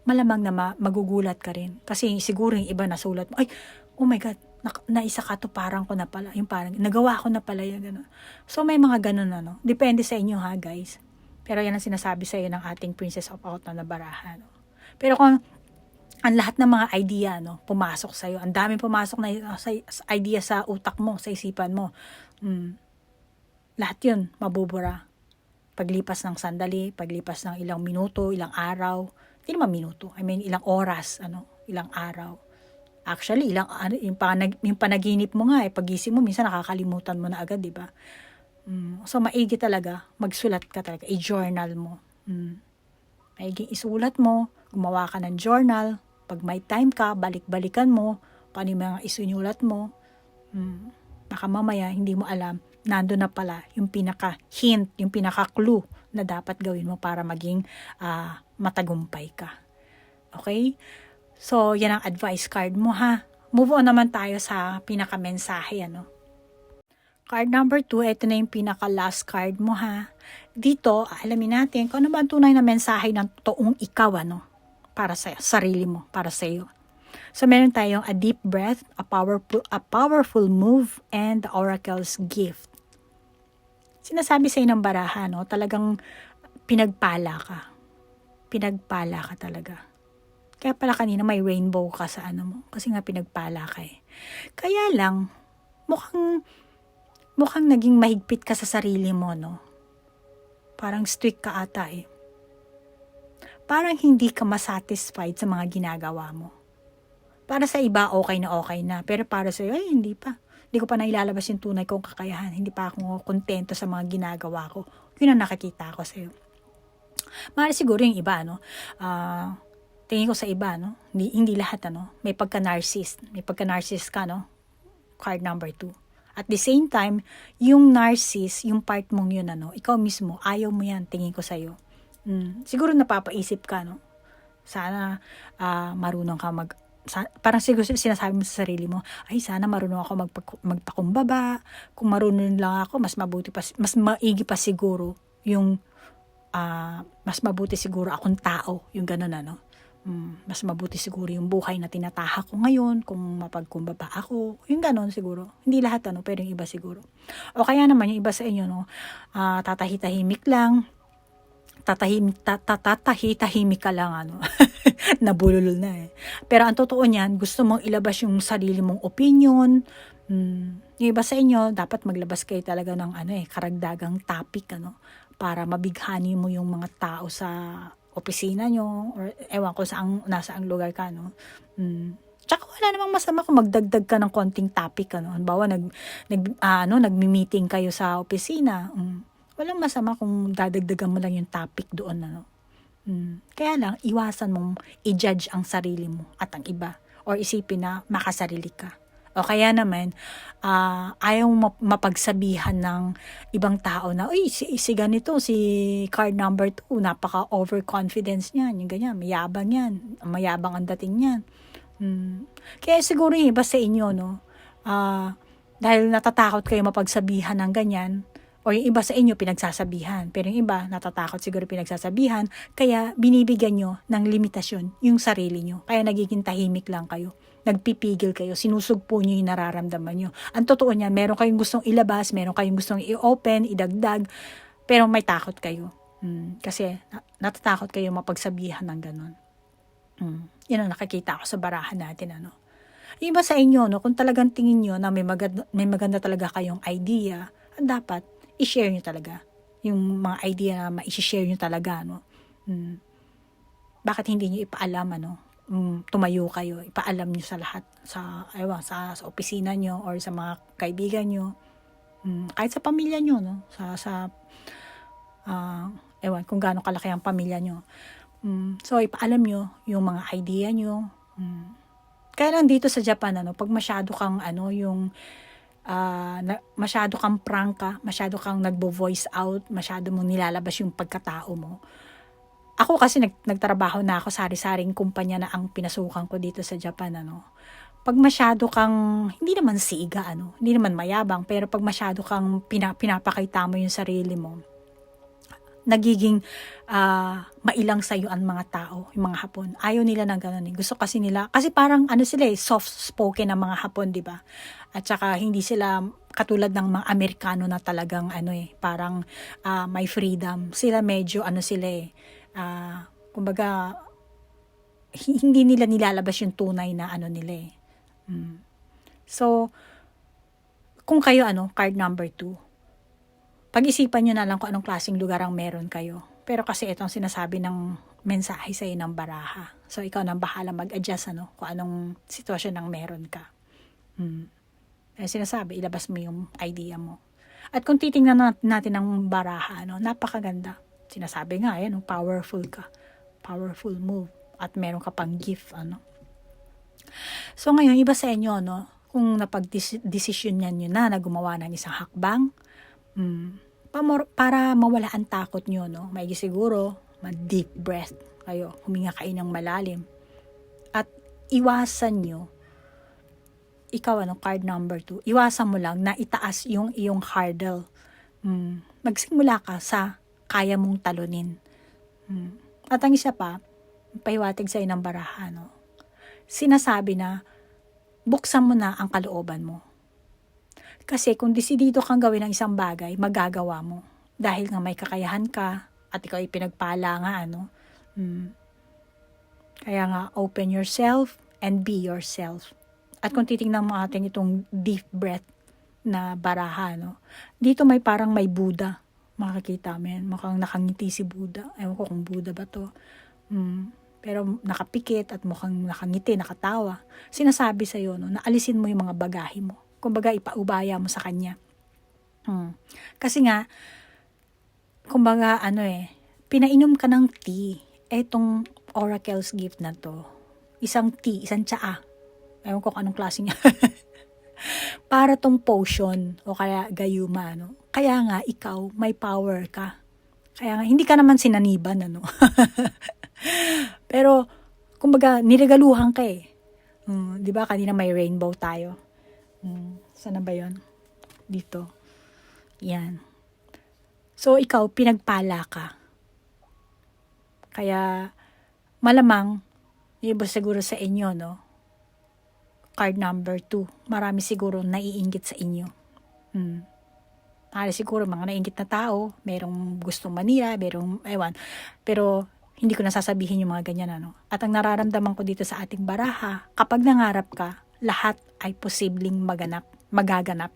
malamang na magugulat ka rin. Kasi siguro yung iba nasulat mo, ay, oh my God, naisa ka to, parang ko na pala. Yung parang, nagawa ko na pala yung gano'n. So may mga gano'n Depende sa inyo ha, guys. Pero yan ang sinasabi sa iyo ng ating Princess of Autumn na baraha. Pero kung ang lahat ng mga idea, pumasok sa iyo, ang daming pumasok na idea sa utak mo, sa isipan mo, lahat yun, mabubura. Paglipas ng sandali, paglipas ng ilang minuto, ilang araw, hindi naman minuto, ilang oras, ilang araw. Actually, yung panaginip mo nga, pagising mo, minsan nakakalimutan mo na agad, di ba? So, maigi talaga, magsulat ka talaga, i-journal mo. Maiging isulat mo, gumawa ka ng journal, pag may time ka, balik-balikan mo, paano yung mga isunulat mo. Baka mamaya, hindi mo alam, nandun na pala yung pinaka-hint, yung pinaka-clue na dapat gawin mo para maging matagumpay ka. Okay? So, yan ang advice card mo ha. Move on naman tayo sa pinaka-mensahe. Card number 2, ito na yung pinaka-last card mo ha. Dito, alamin natin kung ano ba ang tunay na mensahe ng toong ikaw para sa sarili mo, para sa iyo. So, meron tayong a deep breath, a powerful move, and the oracle's gift. Sinasabi sa ng baraha, talagang pinagpala ka. Pinagpala ka talaga. Kaya pala kanina may rainbow ka sa mo. Kasi nga pinagpala ka Kaya lang, mukhang naging mahigpit ka sa sarili mo, Parang strict ka ata Parang hindi ka masatisfied sa mga ginagawa mo. Para sa iba, okay na. Pero para sa iyo, hindi pa. Hindi ko pa nailalabas yung tunay kong kakayahan. Hindi pa ako kontento sa mga ginagawa ko. Yun ang nakikita ko sa'yo. Mahal siguro yung iba, tingin ko sa iba, Hindi lahat, May pagka-narcissist. May pagka-narcissist ka, Card number 2. At the same time, yung narcissist, yung part mong yun, ikaw mismo, ayaw mo yan, tingin ko sa'yo. Siguro napapaisip ka, Sana marunong ka parang siguro sinasabi mo sa sarili mo, ay sana marunong ako magpakumbaba, kung marunong lang ako, mas maigi pa siguro yung, mas mabuti siguro akong tao, yung gano'n mas mabuti siguro yung buhay na tinatahak ko ngayon, kung mapagkumbaba ako, yung gano'n siguro, hindi lahat pero yung iba siguro. O kaya naman yung iba sa inyo, tatahitahimik lang, tatahitahimik ka lang nabulol na Pero ang totoo niyan, gusto mong ilabas yung sarili mong opinion. Yung iba sa inyo, dapat maglabas kayo talaga ng karagdagang topic para mabighani mo yung mga tao sa opisina nyo or ewan ko nasa ang lugar ka Tsaka wala namang masama kung magdagdag ka ng konting topic Halimbawa nagmi-meeting kayo sa opisina. Walang masama kung dadagdagan mo lang yung topic doon Kaya lang, iwasan mong i-judge ang sarili mo at ang iba. Or isipin na makasarili ka. O kaya naman, ayaw mapagsabihan ng ibang tao na, uy, si ganito, si card number 2, napaka-overconfidence niyan, yung ganyan, mayabang yan, mayabang ang dating niyan. Kaya siguro iba sa inyo, dahil natatakot kayo mapagsabihan ng ganyan, o O yung iba sa inyo pinagsasabihan, pero yung iba natatakot siguro pinagsasabihan, kaya binibigyan nyo ng limitasyon yung sarili nyo. Kaya nagiging tahimik lang kayo. Nagpipigil kayo, sinusugpo nyo yung nararamdaman nyo. Ang totoo niyan, meron kayong gustong ilabas, meron kayong gustong i-open, idagdag, pero may takot kayo. Kasi natatakot kayo mapagsabihan ng ganun. Yan ang nakikita ko sa barahan natin, ano. Yung iba sa inyo, no, kung talagang tingin nyo na may maganda talaga kayong idea, dapat i-share nyo talaga yung mga idea na ma-share nyo talaga, no. Bakit hindi nyo ipaalam, ano? Tumayo kayo, ipaalam nyo sa lahat, sa opisina nyo or sa mga kaibigan nyo, kahit sa pamilya nyo, no, kung gaano kalaki ang pamilya nyo. So ipaalam nyo yung mga idea nyo. Kaya lang dito sa Japan, ano, pag masyado kang masyado kang prangka, masyado kang nagbo-voice out, masyado mong nilalabas yung pagkatao mo. Ako kasi nagtrabaho na ako sa sari-saring kumpanya na ang pinasukan ko dito sa Japan, ano. Pag masyado kang, hindi naman siga, ano, hindi naman mayabang, pero pag masyado kang pinapakita mo yung sarili mo, nagiging mailang sa'yo ang mga tao, yung mga Hapon. Ayaw nila ng ganun eh. Gusto kasi nila, kasi parang sila soft-spoken ng mga Hapon, di ba? At saka hindi sila katulad ng mga Amerikano na talagang parang may freedom. Sila medyo kumbaga, hindi nila nilalabas yung tunay na nila eh. So, kung kayo card number 2, pag-isipan nyo na lang kung anong klaseng lugar ang meron kayo. Pero kasi itong sinasabi ng mensahe sa'yo ng baraha. So, ikaw nang bahala mag-adjust kung anong sitwasyon ang meron ka. Sinasabi, ilabas mo yung idea mo. At kung titingnan natin ang baraha, napakaganda. Sinasabi nga, powerful ka. Powerful move. At meron ka pang gift, So, ngayon, iba sa inyo, kung napag-desisyon nyo na gumawa ng isang hakbang, para mawala ang takot nyo, may siguro, deep breath kayo, huminga kayo ng malalim, at iwasan nyo, ikaw card number 2, iwasan mo lang na itaas yung iyong hurdle. Magsimula ka sa kaya mong talunin. At ang isa pa, pahiwatig sa'yo ng baraha, sinasabi na, buksan mo na ang kalooban mo. Kasi kung desidido kang gawin ng isang bagay, magagawa mo. Dahil nga may kakayahan ka, at ikaw ay pinagpala nga, Kaya nga, open yourself and be yourself. At kung titingnan mo atin itong deep breath na baraha, dito may parang may Buddha. Makikita mo yan. Mukhang nakangiti si Buddha. Ewan ko kung Buddha ba to. Pero nakapikit at mukhang nakangiti, nakatawa. Sinasabi sa'yo, na alisin mo yung mga bagahe mo. Kumbaga, ipaubaya mo sa kanya. Kasi nga, kumbaga, pinainom ka ng tea. Etong Oracle's gift na to. Isang tea, isang tsaa. Ewan ko anong klase niya. Para tong potion, o kaya gayuma, Kaya nga, ikaw, may power ka. Kaya nga, hindi ka naman sinaniban, Pero, kumbaga, niregaluhan ka eh. Di ba, kanina may rainbow tayo. Sana ba yun? Dito. Yan. So, ikaw, pinagpala ka. Kaya, malamang, iba siguro sa inyo, card number 2, marami siguro naiinggit sa inyo. Siguro, mga naiinggit na tao, merong gustong manira, merong, pero, hindi ko nasasabihin yung mga ganyan, At ang nararamdaman ko dito sa ating baraha, kapag nangarap ka, lahat ay posibleng magaganap.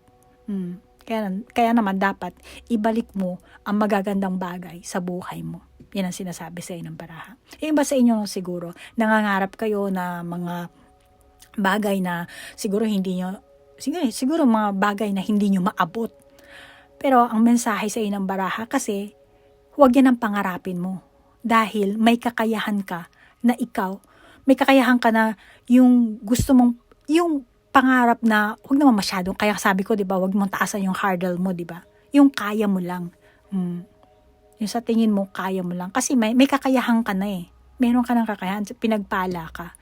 Kaya naman dapat ibalik mo ang magagandang bagay sa buhay mo. Yan ang sinasabi sa inyo ng baraha. Iba sa inyo siguro, nangangarap kayo na mga bagay na siguro mga bagay na hindi nyo maabot. Pero ang mensahe sa inyo ng baraha kasi, huwag yan ang pangarapin mo. Dahil may kakayahan ka na ikaw, may kakayahan ka na yung gusto mong, yung pangarap na, huwag naman masyadong, kaya sabi ko, diba, huwag mong taasan yung hurdle mo, diba? Yung kaya mo lang. Yung sa tingin mo, kaya mo lang. Kasi may kakayahan ka na eh. Meron ka ng kakayahan, pinagpala ka.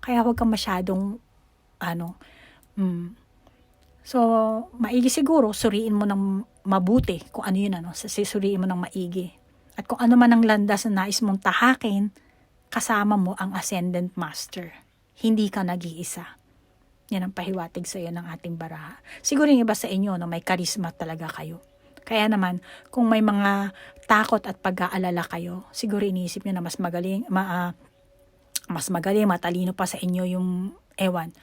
Kaya huwag kang masyadong, So, maigi siguro, suriin mo ng mabuti, kung ano yun, sisuriin mo ng maigi. At kung ano man ang landas na nais mong tahakin, kasama mo ang Ascendant Master. Hindi ka nag-iisa. Yan ang pahiwatig sa iyo ng ating baraha. Siguro yung iba sa inyo, may karisma talaga kayo. Kaya naman, kung may mga takot at pag-aalala kayo, siguro iniisip nyo na mas magaling, matalino pa sa inyo yung ewan.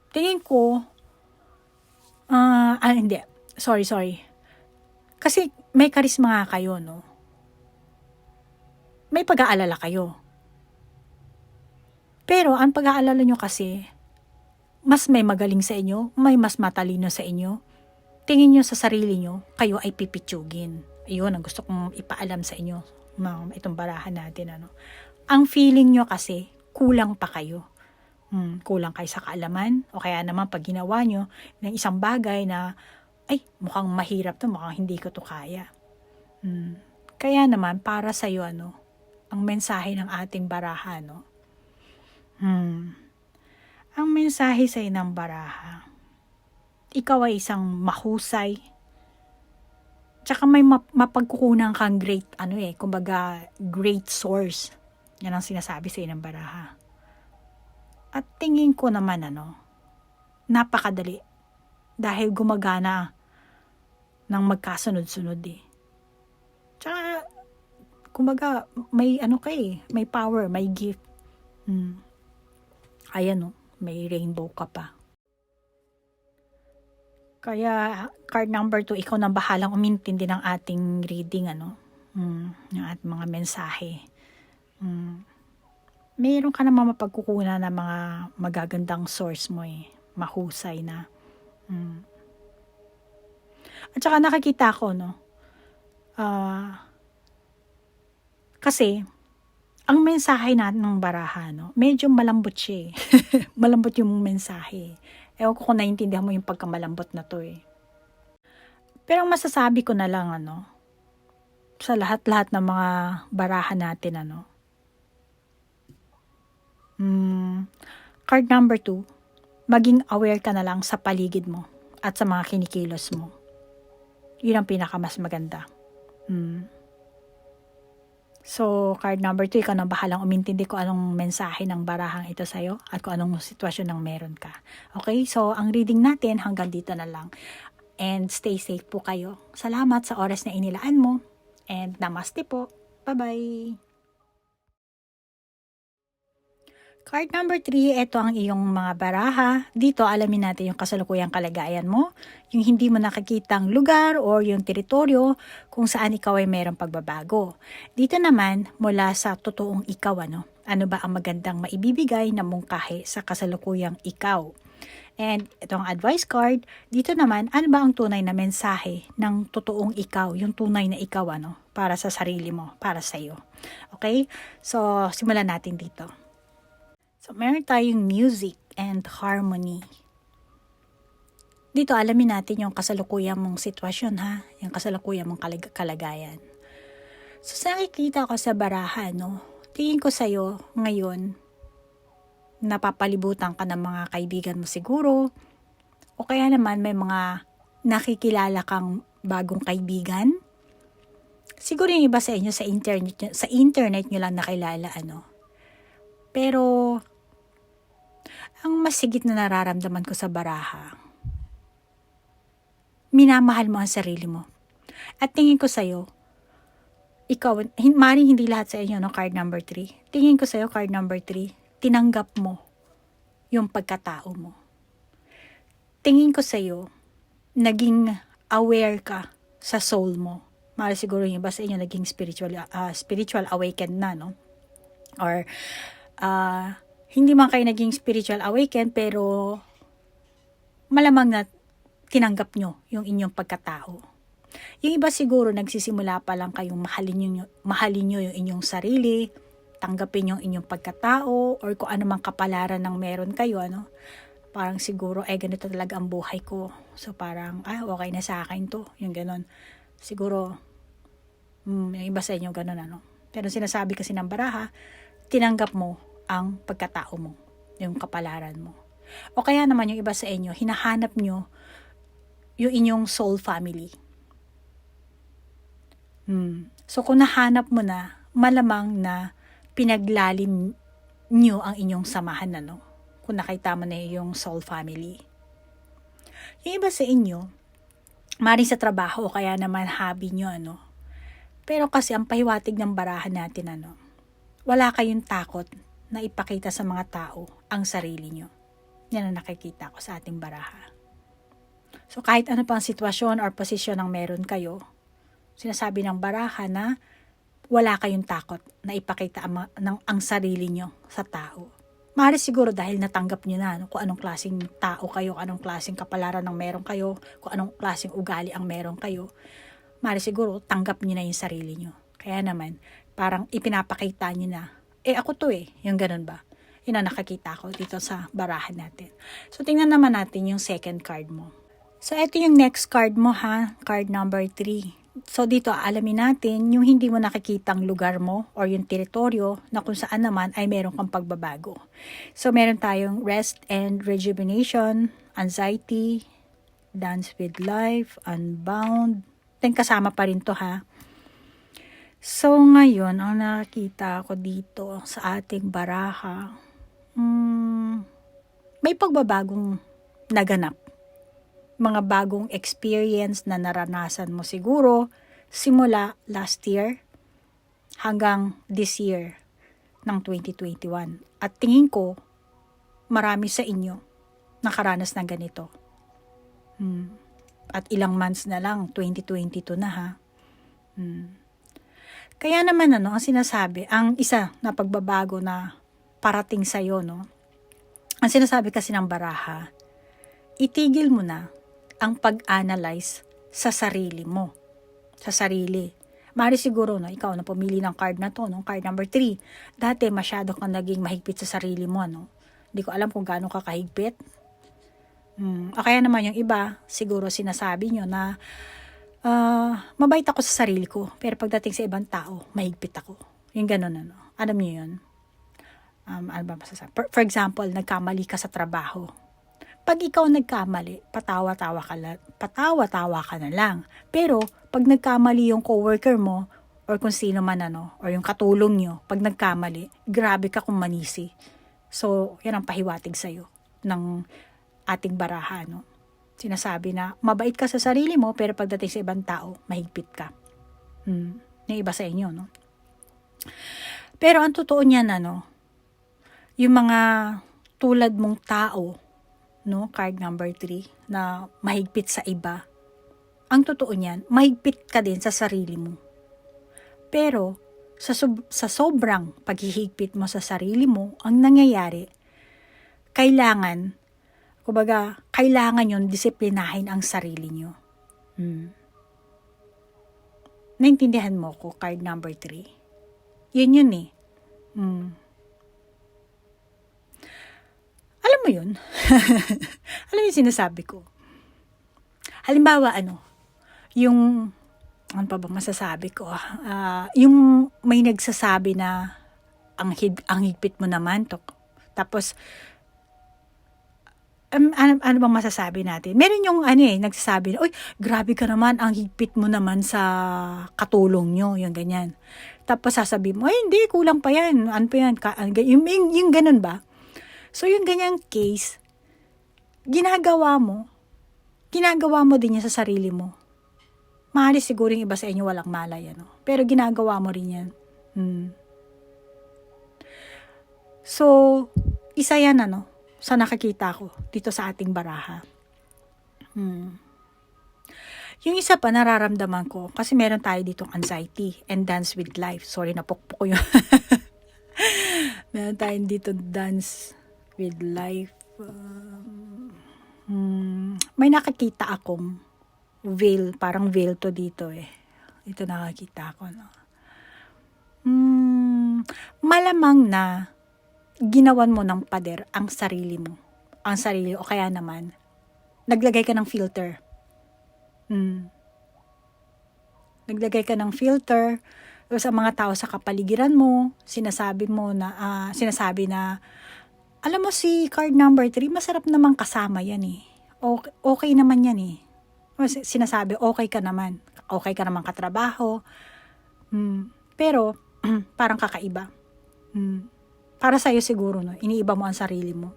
Tingin ko, hindi. Sorry. Kasi may karisma nga kayo, no? May pag-aalala kayo. Pero ang pag-aalala nyo kasi, mas may magaling sa inyo, may mas matalino sa inyo. Tingin nyo sa sarili nyo, kayo ay pipitsugin. Ayun ang gusto kong ipaalam sa inyo, itong barahan natin. Ang feeling nyo kasi, kulang pa kayo. Kulang kayo sa kaalaman, o kaya naman pag ginawa nyo ng isang bagay na, ay, mukhang mahirap to, mukhang hindi ko to kaya. Kaya naman, para sa iyo, ang mensahe ng ating baraha, ang mensahe sa ng baraha, ikaw ay isang mahusay, tsaka may mapagkukunan kang great, kumbaga, great source. Yan ang sinasabi sa ng baraha. At tingin ko naman, napakadali. Dahil gumagana ng magkasunod-sunod eh. Tsaka, kumbaga, may may power, may gift. Ayan may rainbow ka pa. Kaya, card number 2, ikaw nang bahalang umintindi ng ating reading, yung ating mga mensahe. Mayroon ka naman mapagkukunan ng mga magagandang source mo mahusay na. At saka nakikita ko, kasi, ang mensahe natin ng baraha, medyo malambot siya malambot yung mensahe. Ewan ko kung naiintindihan mo yung pagkamalambot na to Pero ang masasabi ko na lang, sa lahat-lahat ng mga baraha natin, card number 2, maging aware ka na lang sa paligid mo at sa mga kinikilos mo. Yun ang pinakamas maganda. So, card number 2, ikaw nang bahalang umintindi kung anong mensahe ng barahang ito sa'yo at kung anong sitwasyon ng meron ka. Okay? So, ang reading natin hanggang dito na lang. And stay safe po kayo. Salamat sa oras na inilaan mo. And namaste po. Bye-bye! Card number 3, ito ang iyong mga baraha. Dito, alamin natin yung kasalukuyang kalagayan mo, yung hindi mo nakikitang lugar or yung teritoryo kung saan ikaw ay mayroong pagbabago. Dito naman, mula sa totoong ikaw, ano ba ang magandang maibibigay na mungkahi sa kasalukuyang ikaw. And itong advice card, dito naman, ano ba ang tunay na mensahe ng totoong ikaw, yung tunay na ikaw, para sa sarili mo, para sa iyo. Okay? So, simulan natin dito. So, meron tayong music and harmony. Dito, alamin natin yung kasalukuyang mong sitwasyon, ha? Yung kasalukuyang mong kalagayan. So, sa nakikita ko sa baraha, tingin ko sa'yo ngayon, napapalibutan ka ng mga kaibigan mo siguro, o kaya naman may mga nakikilala kang bagong kaibigan. Siguro yung iba sa inyo sa internet nyo lang nakilala, Pero, ang masigit na nararamdaman ko sa baraha, minamahal mo ang sarili mo. At tingin ko sa'yo, ikaw, maaaring hindi lahat sa inyo, card number 3. Tingin ko sa'yo, card number 3, tinanggap mo yung pagkatao mo. Tingin ko sa'yo, naging aware ka sa soul mo. Maaaring siguro yung iba sa inyo naging spiritual awakened na, Or, hindi man kayo naging spiritual awakened, pero malamang na tinanggap nyo yung inyong pagkatao. Yung iba siguro nagsisimula pa lang kayong mahalin nyo yung inyong sarili, tanggapin yung inyong pagkatao, or kung ano mang kapalaran ng meron kayo, parang siguro, ganito talaga ang buhay ko. So parang, okay na sa akin to, yung ganon. Siguro, yung iba sa inyo ganon, Pero sinasabi kasi ng baraha, tinanggap mo ang pagkatao mo, yung kapalaran mo. O kaya naman yung iba sa inyo, hinahanap nyo yung inyong soul family. So kung nahanap mo na, malamang na pinaglalim nyo ang inyong samahan kung nakita mo na yung soul family. Yung iba sa inyo, maaaring sa trabaho o kaya naman hobby nyo pero kasi ang pahiwatig ng barahan natin wala kayong takot na ipakita sa mga tao ang sarili nyo. Yan ang nakikita ko sa ating baraha. So kahit ano pang sitwasyon or posisyon ang meron kayo, sinasabi ng baraha na wala kayong takot na ipakita ang sarili nyo sa tao. Maaari siguro dahil natanggap nyo na kung anong klaseng tao kayo, anong klaseng kapalaran ang meron kayo, kung anong klaseng ugali ang meron kayo. Maaari siguro tanggap nyo na yung sarili nyo. Kaya naman, parang ipinapakita nyo na, ako to yung ganun ba? Yun ang nakakita ko dito sa barahan natin. So tingnan naman natin yung second card mo. So ito yung next card mo card number 3. So dito alamin natin yung hindi mo nakikitang lugar mo or yung teritoryo na kung saan naman ay meron kang pagbabago. So meron tayong rest and rejuvenation, anxiety, dance with life, unbound. Then kasama pa rin to So ngayon ang nakita ko dito sa ating baraha, may pagbabagong naganap. Mga bagong experience na naranasan mo siguro simula last year hanggang this year ng 2021. At tingin ko, marami sa inyo nakaranas ng ganito. At ilang months na lang, 2022 na Kaya naman ang sinasabi, ang isa na pagbabago na parating sa'yo, ang sinasabi kasi ng baraha, itigil mo na ang pag-analyze sa sarili mo. Sa sarili. Maaari siguro, ikaw na pumili ng card na to, card number 3. Dati, masyado kang naging mahigpit sa sarili mo, Hindi ko alam kung gaano ka kahigpit. O kaya naman yung iba, siguro sinasabi nyo na, mabait ako sa sarili ko, pero pagdating sa ibang tao, mahigpit ako. Yung ganun, Alam niyo yun? Ano ba masasabi? For example, nagkamali ka sa trabaho. Pag ikaw nagkamali, patawa-tawa ka na lang. Pero, pag nagkamali yung coworker mo, or kung sino man or yung katulong nyo, pag nagkamali, grabe ka kung manisi. So, yan ang pahiwatig sa'yo ng ating baraha, Sinasabi na, mabait ka sa sarili mo, pero pagdating sa ibang tao, mahigpit ka. Yung iba sa inyo, Pero ang totoo niyan, yung mga tulad mong tao, card number 3, na mahigpit sa iba, ang totoo niyan, mahigpit ka din sa sarili mo. Pero, sa sobrang paghihigpit mo sa sarili mo, ang nangyayari, kailangan yung disiplinahin ang sarili nyo. Naintindihan mo ko, card number 3? Yun Alam mo yun? Alam mo yung sinasabi ko? Halimbawa, yung, ano pa ba masasabi ko? Yung may nagsasabi na, ang higpit mo naman to. Tapos, ano bang masasabi natin? Meron yung nagsasabi na, uy, grabe ka naman, ang higpit mo naman sa katulong nyo, yung ganyan. Tapos sasabihin mo, ay hindi, kulang pa yan. Ano pa yan? Yung ganun ba? So, yung ganyang case, ginagawa mo din yan sa sarili mo. Mahali siguro yung iba sa inyo walang malay, pero ginagawa mo rin yan. So, isa yan, sa nakakita ko dito sa ating baraha. Yung isa pa nararamdaman ko, kasi meron tayo ditong anxiety and dance with life. Sorry, napukpok ko yun. Meron tayo dito dance with life. May nakakita akong veil, parang veil to dito Ito nakakita ko, malamang na ginawan mo ng pader ang sarili mo. Ang sarili, o kaya naman, naglagay ka ng filter. Naglagay ka ng filter sa mga tao sa kapaligiran mo, sinasabi na, alam mo si card number 3, masarap naman kasama yan Okay naman yan Sinasabi, okay ka naman katrabaho, pero parang kakaiba. Para sa'yo siguro, no? Iniiba mo ang sarili mo.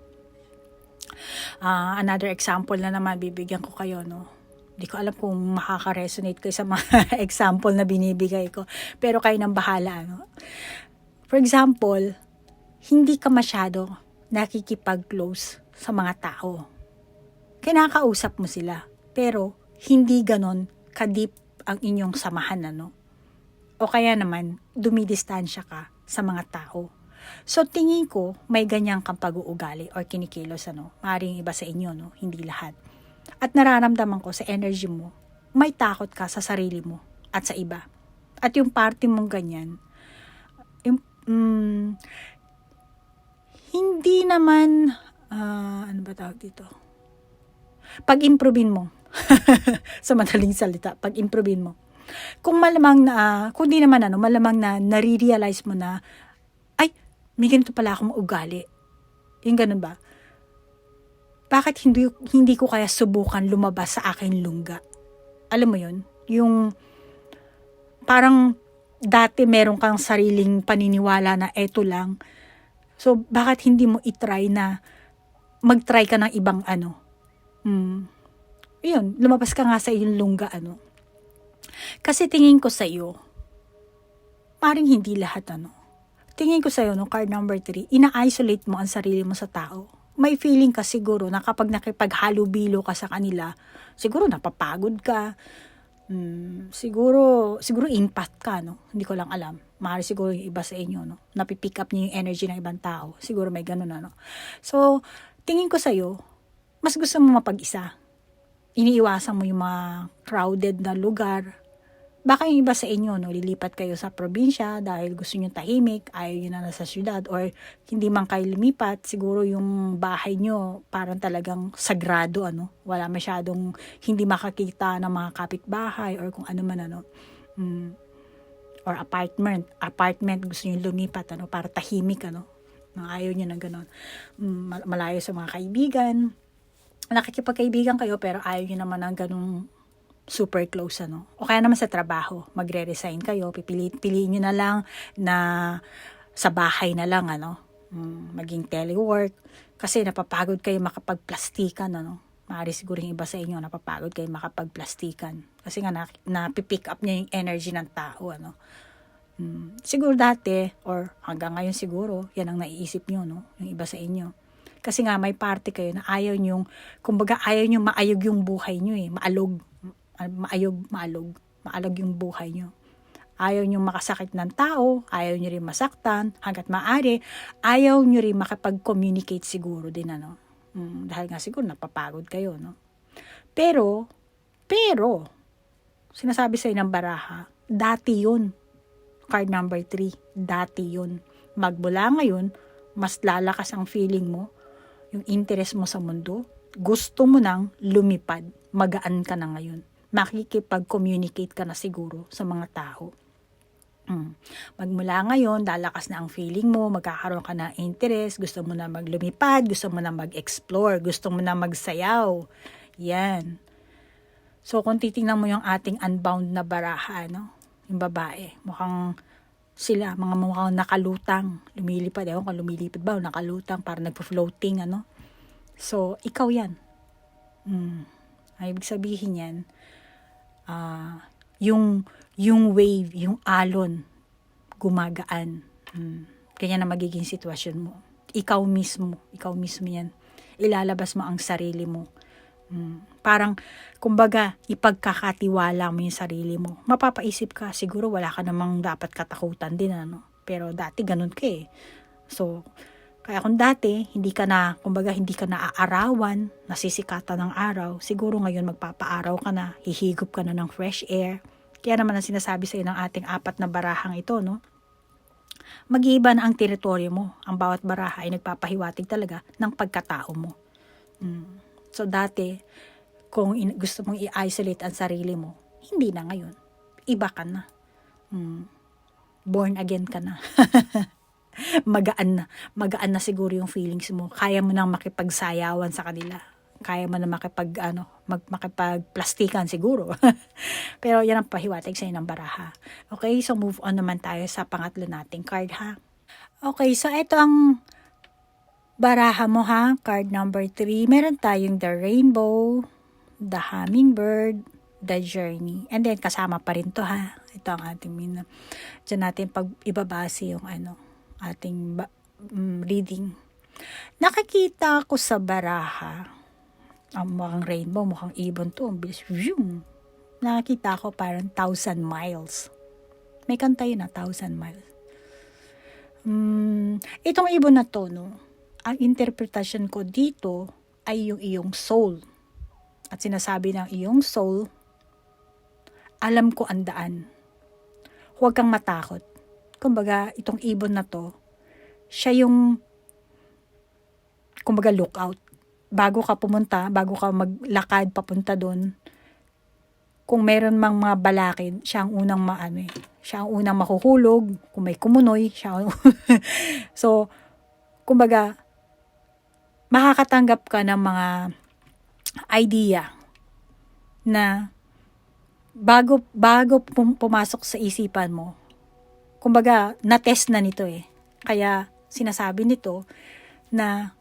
Another example na naman, bibigyan ko kayo, no? Hindi ko alam kung makaka-resonate kayo sa mga example na binibigay ko. Pero kayo nang bahala, no? For example, hindi ka masyado nakikipag-close sa mga tao. Kinakausap mo sila, pero hindi ganon kadip ang inyong samahan, ano? O kaya naman, dumidistansya ka sa mga tao. So, tingin ko, may ganyang kang pag-uugali or kinikilos, ano? Maaaring iba sa inyo, no? Hindi lahat. At nararamdaman ko sa energy mo, may takot ka sa sarili mo at sa iba. At yung party mong ganyan, hindi naman, ano ba tawag dito? Pag-improvein mo. Sa madaling salita, pag-improvein mo. Kung malamang na, kung di naman malamang na nare-realize mo na, ay, may ganito pala akong ugali. Yung ganun ba? Bakit hindi ko kaya subukan lumabas sa aking lungga? Alam mo yun? Yung, parang, dati meron kang sariling paniniwala na eto lang. So, bakit hindi mo itry na mag-try ka ng ibang yun, lumabas ka nga sa iyong lungga, Kasi tingin ko sa iyo, parang hindi lahat, Tingin ko sa iyo, card number 3, ina-isolate mo ang sarili mo sa tao. May feeling ka siguro na kapag nakipaghalubilo ka sa kanila, siguro napapagod ka, siguro impact ka, Hindi ko lang alam. Maaari siguro yung iba sa inyo, napipick up niyo yung energy ng ibang tao. Siguro may ganun, So, tingin ko sa iyo, mas gusto mo mapag-isa. Iniiwasan mo yung mga crowded na lugar. Baka yung iba sa inyo, lilipat kayo sa probinsya dahil gusto nyo tahimik, ayaw nyo na nasa syudad, or hindi man kayo lumipat, siguro yung bahay nyo parang talagang sagrado, wala masyadong hindi makakita ng mga kapitbahay or kung ano man, or apartment gusto nyo lumipat, para tahimik, ayaw nyo na gano'n. Malayo sa mga kaibigan, nakikipagkaibigan kayo pero ayaw nyo naman ng ganung super close, O kaya naman sa trabaho, magre-resign kayo, piliin nyo na lang na sa bahay na lang, maging telework, kasi napapagod kayo makapagplastikan, Maaari siguro yung iba sa inyo, napapagod kayo makapagplastikan, kasi nga napipick up niya yung energy ng tao, Siguro dati, or hanggang ngayon siguro, yan ang naiisip nyo, yung iba sa inyo. Kasi nga may party kayo na ayaw nyo maayog yung buhay nyo, maalog yung buhay nyo. Ayaw nyo makasakit ng tao, ayaw nyo rin masaktan, hanggat maaari, ayaw nyo rin makapag-communicate siguro din, dahil nga siguro napapagod kayo, Pero, sinasabi sa'yo ng baraha, dati yun. Card number 3, dati yun. Magmula ngayon, mas lalakas ang feeling mo, yung interest mo sa mundo, gusto mo nang lumipad, magaan ka na ngayon. Makikipag-communicate ka na siguro sa mga tao. Magmula ngayon, lalakas na ang feeling mo, magkakaroon ka ng interest, gusto mo na maglumipad, gusto mo na mag-explore, gusto mo na magsayaw. Yan. So, kung titingnan mo yung ating unbound na baraha, yung babae, mukhang sila, mukhang nakalutang, lumilipad, ewan kung lumilipad ba, nakalutang, parang nagpo-floating, So, ikaw yan. Ay, ibig sabihin yan, yung wave, yung alon, gumagaan. Kanya na magiging sitwasyon mo. Ikaw mismo yan. Ilalabas mo ang sarili mo. Parang, kumbaga, ipagkakatiwala mo yung sarili mo. Mapapaisip ka, siguro wala ka namang dapat katakutan din, Pero dati ganun ka eh. So, kaya kung dati, hindi ka na aarawan, nasisikatan ng araw, siguro ngayon magpapaaraw ka na, hihigop ka na ng fresh air. Kaya naman ang sinasabi sa'yo ng ating 4 na barahang ito, mag-iiba na ang teritoryo mo. Ang bawat baraha ay nagpapahiwatig talaga ng pagkatao mo. So dati, kung gusto mong i-isolate ang sarili mo, hindi na ngayon. Iba ka na. Born again ka na. Magaan na siguro yung feelings mo. Kaya mo nang makipagsayawan sa kanila. kaya mo na makipagplastikan siguro. Pero yan ang pahiwatig sa'yo ng baraha. Okay, so move on naman tayo sa pangatlo nating card ha. Okay, so ito ang baraha mo ha, card number 3. Meron tayong the rainbow, the hummingbird, the journey. And then kasama pa rin to ha. Ito ang ating dyan natin pag ibabase yung ating reading. Nakakita ko sa baraha, mukhang rainbow, mukhang ibon to, ang bilis. Nakakita ko parang 1,000 miles. May kanta yun na 1,000 miles. Itong ibon na to, no, ang interpretation ko dito ay yung iyong soul. At sinasabi ng iyong soul, alam ko ang daan. Huwag kang matakot. Kumbaga, itong ibon na to, siya yung kumbaga lookout. Bago ka pumunta, bago ka maglakad papunta doon, kung meron mang mga balakid, siya ang unang siya ang unang makuhulog. Kung may kumunoy, siya so, kumbaga, makakatanggap ka ng mga idea na bago pumasok sa isipan mo, kumbaga, na-test na nito eh. Kaya, sinasabi nito na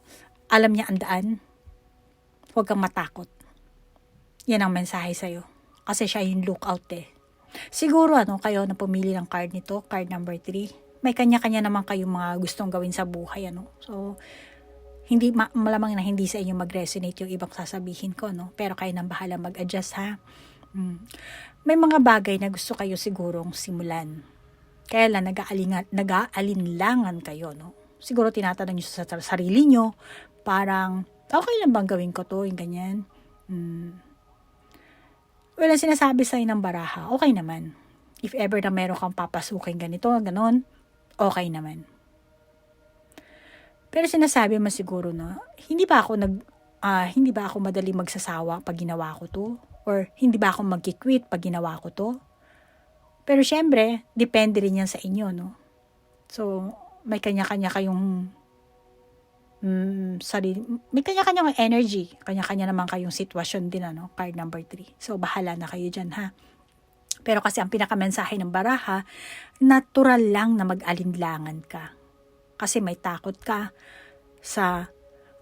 alam niya ang daan, huwag kang matakot. Yan ang mensahe sa'yo. Kasi siya yung lookout eh. Siguro kayo na pumili ng card nito, card number 3, may kanya-kanya naman kayong mga gustong gawin sa buhay. So, hindi malamang na hindi sa inyo mag-resonate yung ibang sasabihin ko. Pero kayo nang bahala mag-adjust ha. May mga bagay na gusto kayo sigurong simulan. Kaya lang nag-aalinlangan kayo. Siguro tinatanong nyo sa sarili nyo, parang, okay lang bang gawin ko to, yung ganyan. Well, ang sinasabi sa'yo ng baraha, okay naman. If ever na meron kang papasukin ganito, ganon, okay naman. Pero sinasabi mo siguro hindi ba ako madaling magsasawa pag ginawa ko to? Or hindi ba ako mag-quit pag ginawa ko to? Pero syempre, depende rin yan sa inyo, So, may kanya-kanya kayong may kanya-kanya energy, kanya-kanya naman kayong sitwasyon din, card number 3. So, bahala na kayo dyan, ha? Pero kasi ang pinakamensahe ng baraha, natural lang na mag-alinlangan ka. Kasi may takot ka sa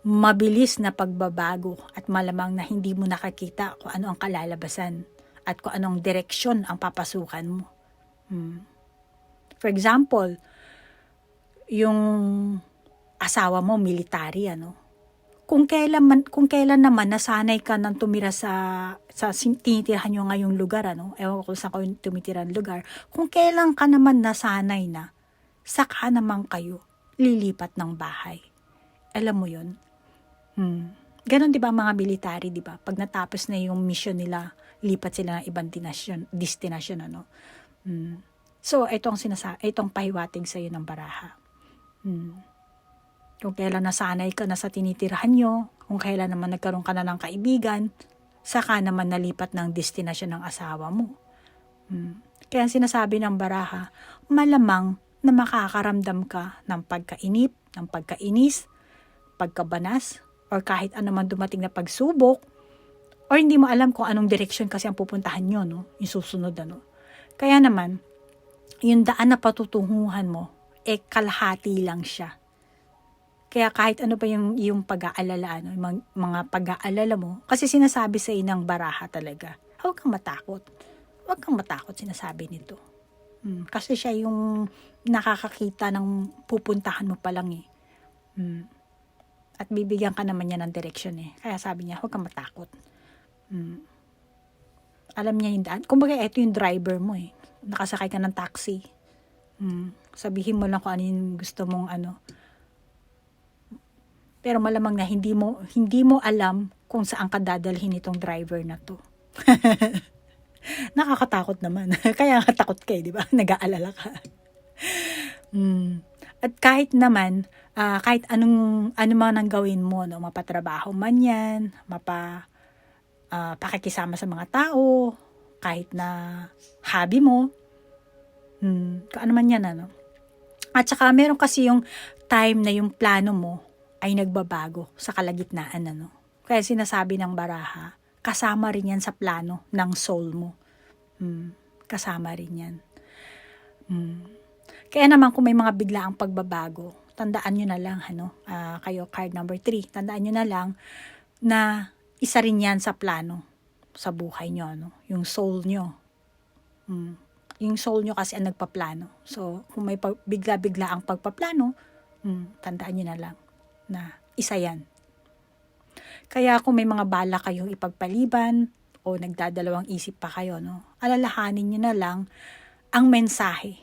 mabilis na pagbabago at malamang na hindi mo nakakita kung ano ang kalalabasan at kung anong direksyon ang papasukan mo. For example, yung asawa mo military, Kung kailan naman nasanay ka nang tumira sa tinitirahan nyo ngayong lugar, Ewan ko saan kayo tumitirang lugar. Kung kailan ka naman nasanay na, saka naman kayo lilipat ng bahay. Alam mo yun? Ganon diba mga military, diba? Pag natapos na yung mission nila, lipat sila ng ibang destination, So, itong pahiwatig sa'yo ng baraha. Kung kailan nasanay ka na sa tinitirahan nyo, kung kailan naman nagkaroon ka na ng kaibigan, saka naman nalipat ng destinasyon ng asawa mo. Kaya sinasabi ng baraha, malamang na makakaramdam ka ng pagkainip, ng pagkainis, pagkabanas, or kahit anuman dumating na pagsubok, or hindi mo alam kung anong direksyon kasi ang pupuntahan nyo, yung susunod. Kaya naman, yung daan na patutunguhan mo, kalahati lang siya. Kaya kahit ano pa yung pag-aalala, yung mga pag-aalala mo, kasi sinasabi sa inang baraha talaga, huwag kang matakot. Huwag kang matakot, sinasabi nito. Kasi siya yung nakakakita ng pupuntahan mo pa lang eh. At bibigyan ka naman niya ng direksyon eh. Kaya sabi niya, huwag kang matakot. Alam niya yung daan. Kumbaga, ito yung driver mo eh. Nakasakay ka ng taxi. Sabihin mo lang kung ano yung gusto mong Pero malamang na hindi mo alam kung saan ka dadalhin itong driver na to. Nakakatakot naman. Kaya takot ka di ba? Nag-aalala ka. At kahit naman, kahit ano man ang gawin mo, mapatrabaho man yan, pakikisama sa mga tao, kahit na hobby mo, kung ano man yan, At saka meron kasi yung time na yung plano mo ay nagbabago sa kalagitnaan, Kaya sinasabi ng baraha, kasama rin yan sa plano ng soul mo. Kasama rin yan. Kaya naman kung may mga biglaang pagbabago, tandaan nyo na lang, kayo card number 3, tandaan nyo na lang na isa rin yan sa plano sa buhay nyo, yung soul nyo. Yung soul nyo kasi ang nagpaplano. So, kung may bigla-bigla ang pagpaplano, tandaan nyo na lang na isa yan. Kaya kung may mga bala kayong ipagpaliban o nagdadalawang isip pa kayo, alalahanin nyo na lang ang mensahe.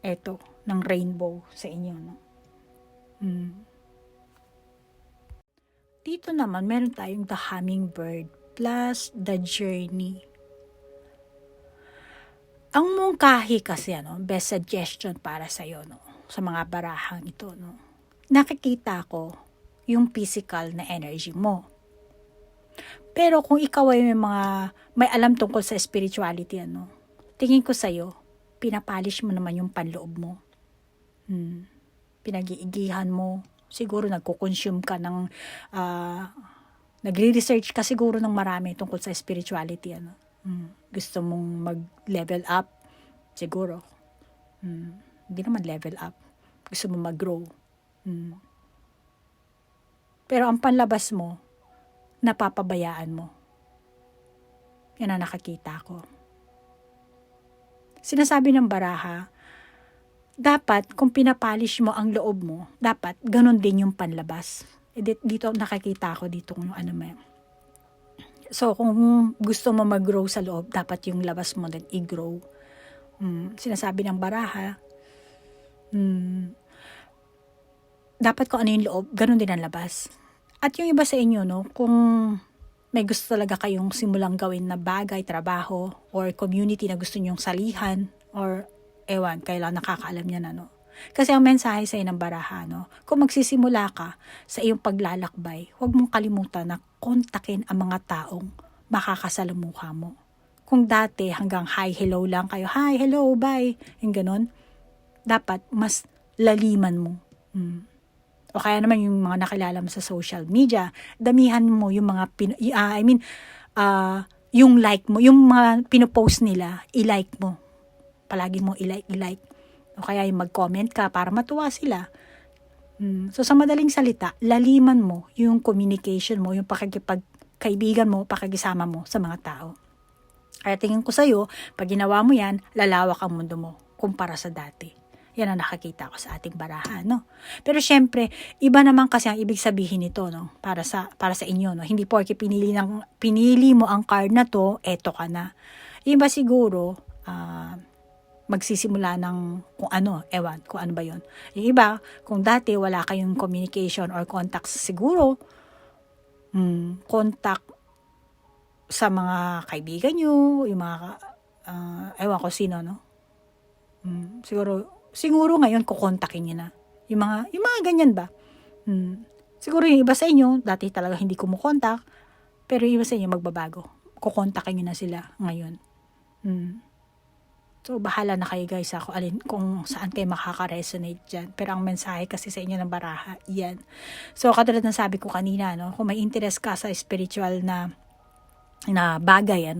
Eto, ng rainbow sa inyo. Dito naman, meron tayong the hummingbird plus the journey. Ang mungkahi kasi, best suggestion para sa'yo, sa mga barahang ito, nakikita ko yung physical na energy mo. Pero kung ikaw ay may alam tungkol sa spirituality, tingin ko sa'yo, pinapolish mo naman yung panloob mo. Pinag-iigihan mo. Siguro nagko-consume ka ng, nagre-research ka siguro ng marami tungkol sa spirituality. Gusto mong mag-level up, siguro. Hindi naman level up. Gusto mong mag-grow. Pero ang panlabas mo, napapabayaan mo. Yan ang nakakita ko. Sinasabi ng baraha, dapat kung pinapolish mo ang loob mo, dapat ganun din yung panlabas. Dito nakakita ko dito kung ano may. So kung gusto mo mag-grow sa loob, dapat yung labas mo din i-grow. Sinasabi ng baraha, dapat kung ano yung loob, ganun din ang labas. At yung iba sa inyo, kung may gusto talaga kayong simulang gawin na bagay, trabaho, or community na gusto nyong salihan, or kailan nakakaalam niya na, Kasi ang mensahe sa ng baraha, kung magsisimula ka sa iyong paglalakbay, huwag mong kalimutan na kontakin ang mga taong makakasalumuha mo. Kung dati hanggang hi, hello lang kayo, hi, hello, bye, yung ganun, dapat mas laliman mo. O kaya naman yung mga nakilala mo sa social media, damihan mo yung mga, yung like mo, yung mga pinopost nila, i-like mo. Palagi mo i-like. O kaya yung mag-comment ka para matuwa sila. So sa madaling salita, laliman mo yung communication mo, yung pakikipagkaibigan mo, pakikisama mo sa mga tao. Kaya tingin ko sa'yo, pag ginawa mo yan, lalawak ang mundo mo kumpara sa dati. Yan ang nakakita ko sa ating baraha, Pero syempre, iba naman kasi ang ibig sabihin nito, para sa inyo, Hindi porke pinili mo ang card na to, eto ka na. Iba siguro, magsisimula ng kung ano ba yon. Yung iba, kung dati wala kayong communication or contacts, siguro, contact sa mga kaibigan nyo, yung mga, ko sino, Siguro ngayon kukontakin niyo na. Yung mga ganyan ba? Siguro yung iba sa inyo, dati talaga hindi kumukontak, pero yung iba sa inyo magbabago. Kukontakin niyo na sila ngayon. So, bahala na kayo guys kung saan kayo makaka-resonate dyan. Pero ang mensahe kasi sa inyo ng baraha, yan. So, katulad ng sabi ko kanina, kung may interest ka sa spiritual na bagay,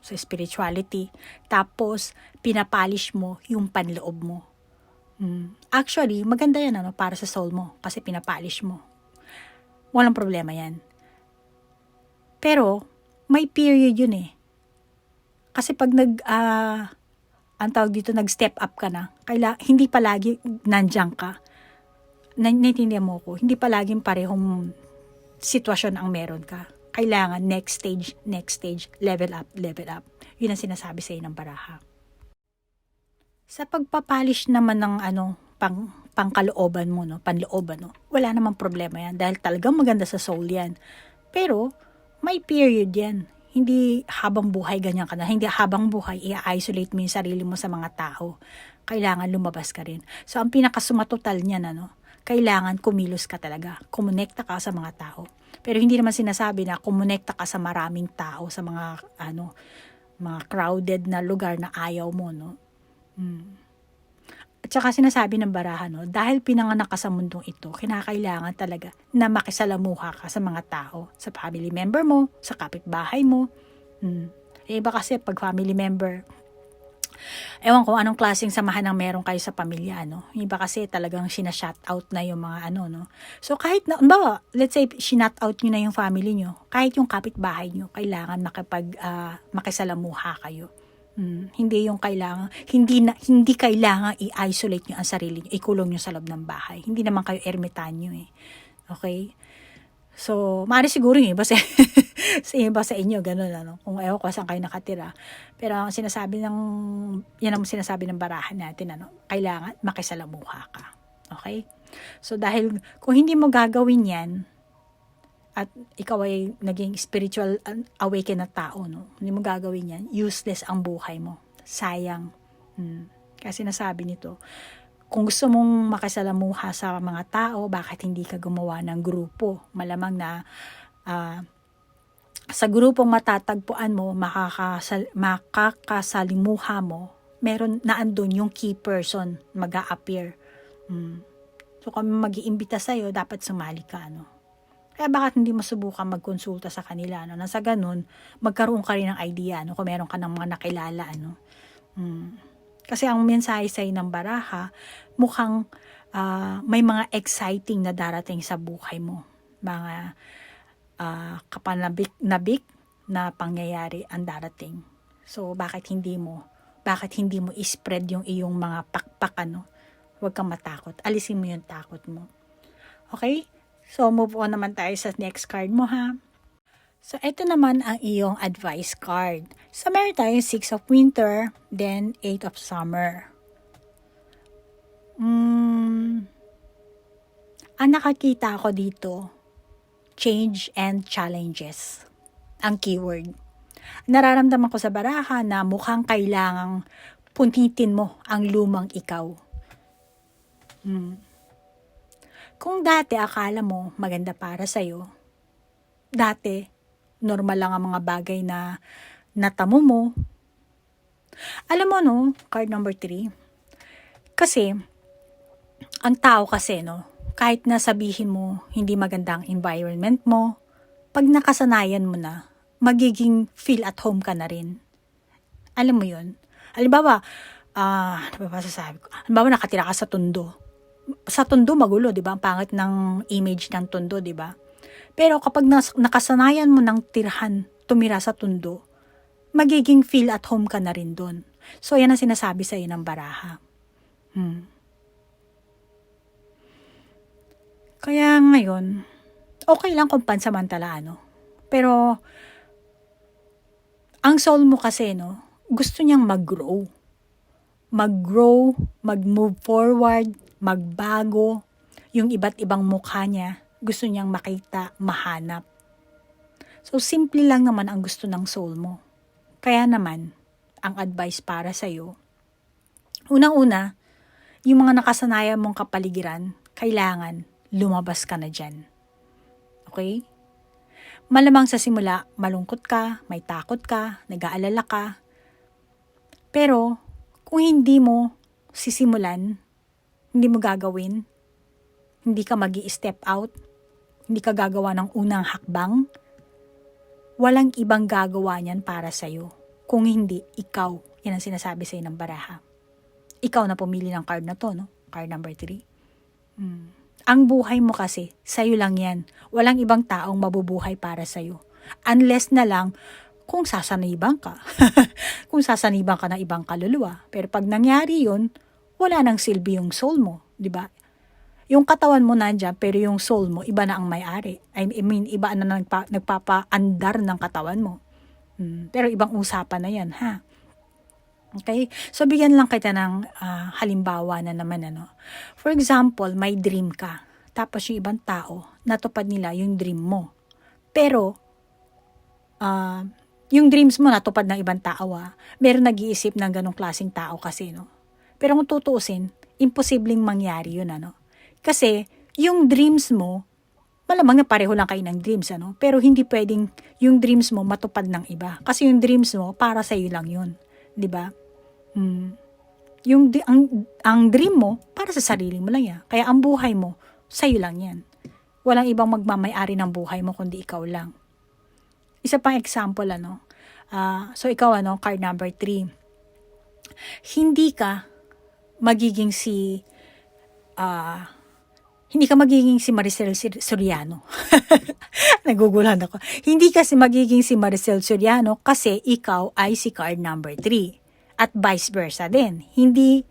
sa spirituality, tapos pinapolish mo yung panloob mo. Actually, maganda yan para sa soul mo kasi pinapolish mo. Walang problema yan. Pero, may period yun eh. Kasi pag nag-step up ka na, hindi palagi nandiyan ka. Naintindihan mo ko, hindi palaging parehong sitwasyon ang meron ka. Kailangan next stage, level up. Yun ang sinasabi sa ng baraha. Sa pagpapolish naman ng pangkalooban mo, panlooban, wala namang problema yan dahil talagang maganda sa soul yan. Pero, may period yan. Hindi habang buhay ganyan ka na. Hindi habang buhay, i-isolate mo yung sarili mo sa mga tao. Kailangan lumabas ka rin. So, ang pinakasumatotal niyan, kailangan kumilos ka talaga. Kumonekta ka sa mga tao. Pero hindi naman sinasabi na kumonekta ka sa maraming tao, sa mga, mga crowded na lugar na ayaw mo, At saka sinasabi ng baraha, no, dahil pinanganak ka sa mundong ito, kinakailangan talaga na makisalamuha ka sa mga tao, sa family member mo, sa kapitbahay mo. Iba kasi pag family member, ewan ko anong klaseng samahan ang meron kayo sa pamilya, no? Iba kasi talagang sinashut out na yung mga ano, no? So kahit na, bawa, let's say, sinut out nyo na yung family nyo, kahit yung kapitbahay nyo, kailangan makisalamuha kayo. Hindi yung kailangan, hindi kailangan i-isolate nyo ang sarili nyo, ikulong nyo sa loob ng bahay. Hindi naman kayo ermitanyo eh. Okay? So, maaari siguro yung iba sa, iba sa inyo, ganun ano. Kung ewan ko saan kayo nakatira. Pero ang sinasabi yan ang sinasabi ng barahan natin, ano, kailangan makisalamuha ka. Okay? So, dahil kung hindi mo gagawin yan, at ikaw ay naging spiritual awakened na tao, no? Hindi mo gagawin yan, useless ang buhay mo. Sayang. Kasi nasabi nito, kung gusto mong makisalamuha sa mga tao, bakit hindi ka gumawa ng grupo? Malamang na sa grupong matatagpuan mo, makakasalimuha mo, meron na andun yung key person mag-a-appear. So kung mag-iimbita sa'yo, dapat sumali ka, no? Kaya bakit hindi masubukan magkonsulta sa kanila, no? Nasa ganun, magkaroon ka rin ng idea, no? Kung meron ka ng mga nakilala, ano. Kasi ang mensahe sa'yo ng baraha, mukhang may mga exciting na darating sa buhay mo. Mga kapanabik na pangyayari ang darating. So, bakit hindi mo i-spread yung iyong mga pakpak, ano? Huwag kang matakot. Alisin mo yung takot mo. Okay? So, move on naman tayo sa next card mo, ha? So, ito naman ang iyong advice card. So, meron tayo 6 of winter, then 8 of summer. Ang nakakita ko dito, change and challenges. Ang keyword. Nararamdaman ko sa baraha na mukhang kailangang punitin mo ang lumang ikaw. Kung dati akala mo maganda para sa'yo, dati normal lang ang mga bagay na natamo mo. Alam mo, no, card number 3, kasi ang tao kasi, no, kahit na sabihin mo hindi maganda ang environment mo, pag nakasanayan mo na, magiging feel at home ka na rin. Alam mo yun? Halimbawa, ano ba sasabi ko? Halimbawa, nakatira ka sa Tondo. Sa Tondo magulo, 'di ba? Ang pangit ng image ng Tondo, 'di ba? Pero kapag nakasanayan mo ng tumira sa Tondo, magiging feel at home ka na rin doon. So yan ang sinasabi sa iyo ng baraha. Kaya ngayon, okay lang kung pansamantala, ano. Pero ang soul mo kasi, no, gusto niyang mag-grow, mag-move forward, magbago, yung iba't ibang mukha niya, gusto niyang makita, mahanap. So, simple lang naman ang gusto ng soul mo. Kaya naman, ang advice para sa'yo, unang-una, yung mga nakasanayan mong kapaligiran, kailangan lumabas ka na dyan. Okay? Malamang sa simula, malungkot ka, may takot ka, nag-aalala ka. Pero, kung hindi mo sisimulan, hindi mo gagawin, hindi ka magi-step out, hindi ka gagawa ng unang hakbang, walang ibang gagawa niyan para sa'yo. Kung hindi, ikaw. Yan ang sinasabi sa'yo ng baraha. Ikaw na pumili ng card na to, no? Card number 3. Ang buhay mo kasi, sa'yo lang yan. Walang ibang taong mabubuhay para sa'yo. Unless na lang, kung sasaniban ka. Kung sasaniban ka ng ibang kaluluwa. Pero pag nangyari yun, wala nang silbi yung soul mo, di ba? Yung katawan mo nandiyan, pero yung soul mo, iba na ang may-ari. I mean, iba na nagpapaandar ng katawan mo. Pero ibang usapan na yan, ha? Okay? So, bigyan lang kita ng halimbawa na naman, ano. For example, may dream ka. Tapos yung ibang tao, natupad nila yung dream mo. Pero, yung dreams mo natupad ng ibang tao, meron nag-iisip ng ganong klaseng tao kasi, no? Pero kung tutuusin, imposibleng mangyari yun, ano? Kasi, yung dreams mo, malamang na pareho lang kayo ng dreams, ano? Pero hindi pwedeng yung dreams mo matupad ng iba. Kasi yung dreams mo, para sa'yo lang yun. Di ba? Ang dream mo, para sa sarili mo lang yan. Kaya ang buhay mo, sa'yo lang yan. Walang ibang magmamay-ari ng buhay mo kundi ikaw lang. Isa pang example, so ikaw, card number 3. Hindi ka magiging si Maricel Soriano. Naguguluhan ako. Hindi kasi magiging si Maricel Soriano kasi ikaw ay si card number 3. At vice versa din. Hindi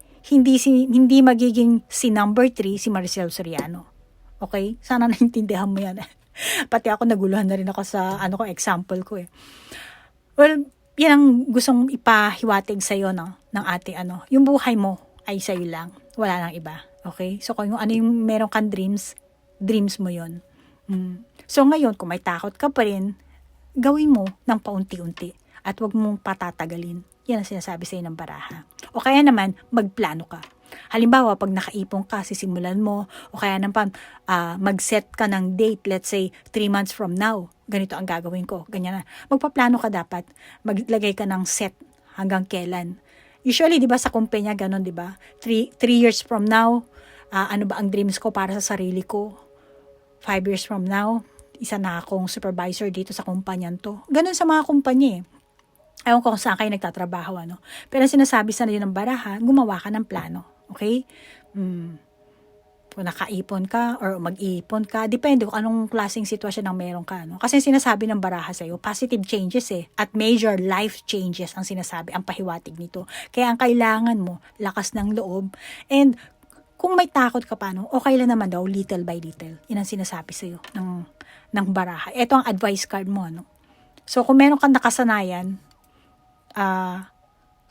magiging si number 3 si Maricel Soriano. Okay? Sana naintindihan mo yan. Pati ako naguluhan na rin ako sa example ko eh. Well, yan ang gustong ipahiwatig sa'yo ng ating yung buhay mo ay sa'yo lang. Wala nang iba. Okay? So kung ano yung meron kang dreams mo yon. So ngayon, kung may takot ka pa rin, gawin mo ng paunti-unti at wag mong patatagalin. Yan ang sinasabi sa'yo ng baraha. O kaya naman, magplano ka. Halimbawa, pag nakaipon ka, sisimulan mo, o kaya naman, mag-set ka ng date, let's say, 3 months from now, ganito ang gagawin ko, ganyan na. Magpaplano ka dapat, maglagay ka ng set hanggang kailan. Usually, di ba, sa kumpanya, ganun, di ba? 3 years from now, ano ba ang dreams ko para sa sarili ko? 5 years from now, isa na akong supervisor dito sa kumpanyan to. Ganun sa mga kumpanya eh. Ewan ko kung saan kayo nagtatrabaho, Pero sinasabi sa nyo ng baraha, gumawa ka ng plano. Okay? Kung nakaipon ka or mag-iipon ka, depende kung anong klaseng sitwasyon ang meron ka, Kasi sinasabi ng baraha sa'yo, positive changes at major life changes ang sinasabi, ang pahiwatig nito. Kaya ang kailangan mo, lakas ng loob, and kung may takot ka pa, okay lang naman daw, little by little. Yan ang sinasabi sa'yo ng baraha. Ito ang advice card mo, So kung meron kang nakasanayan,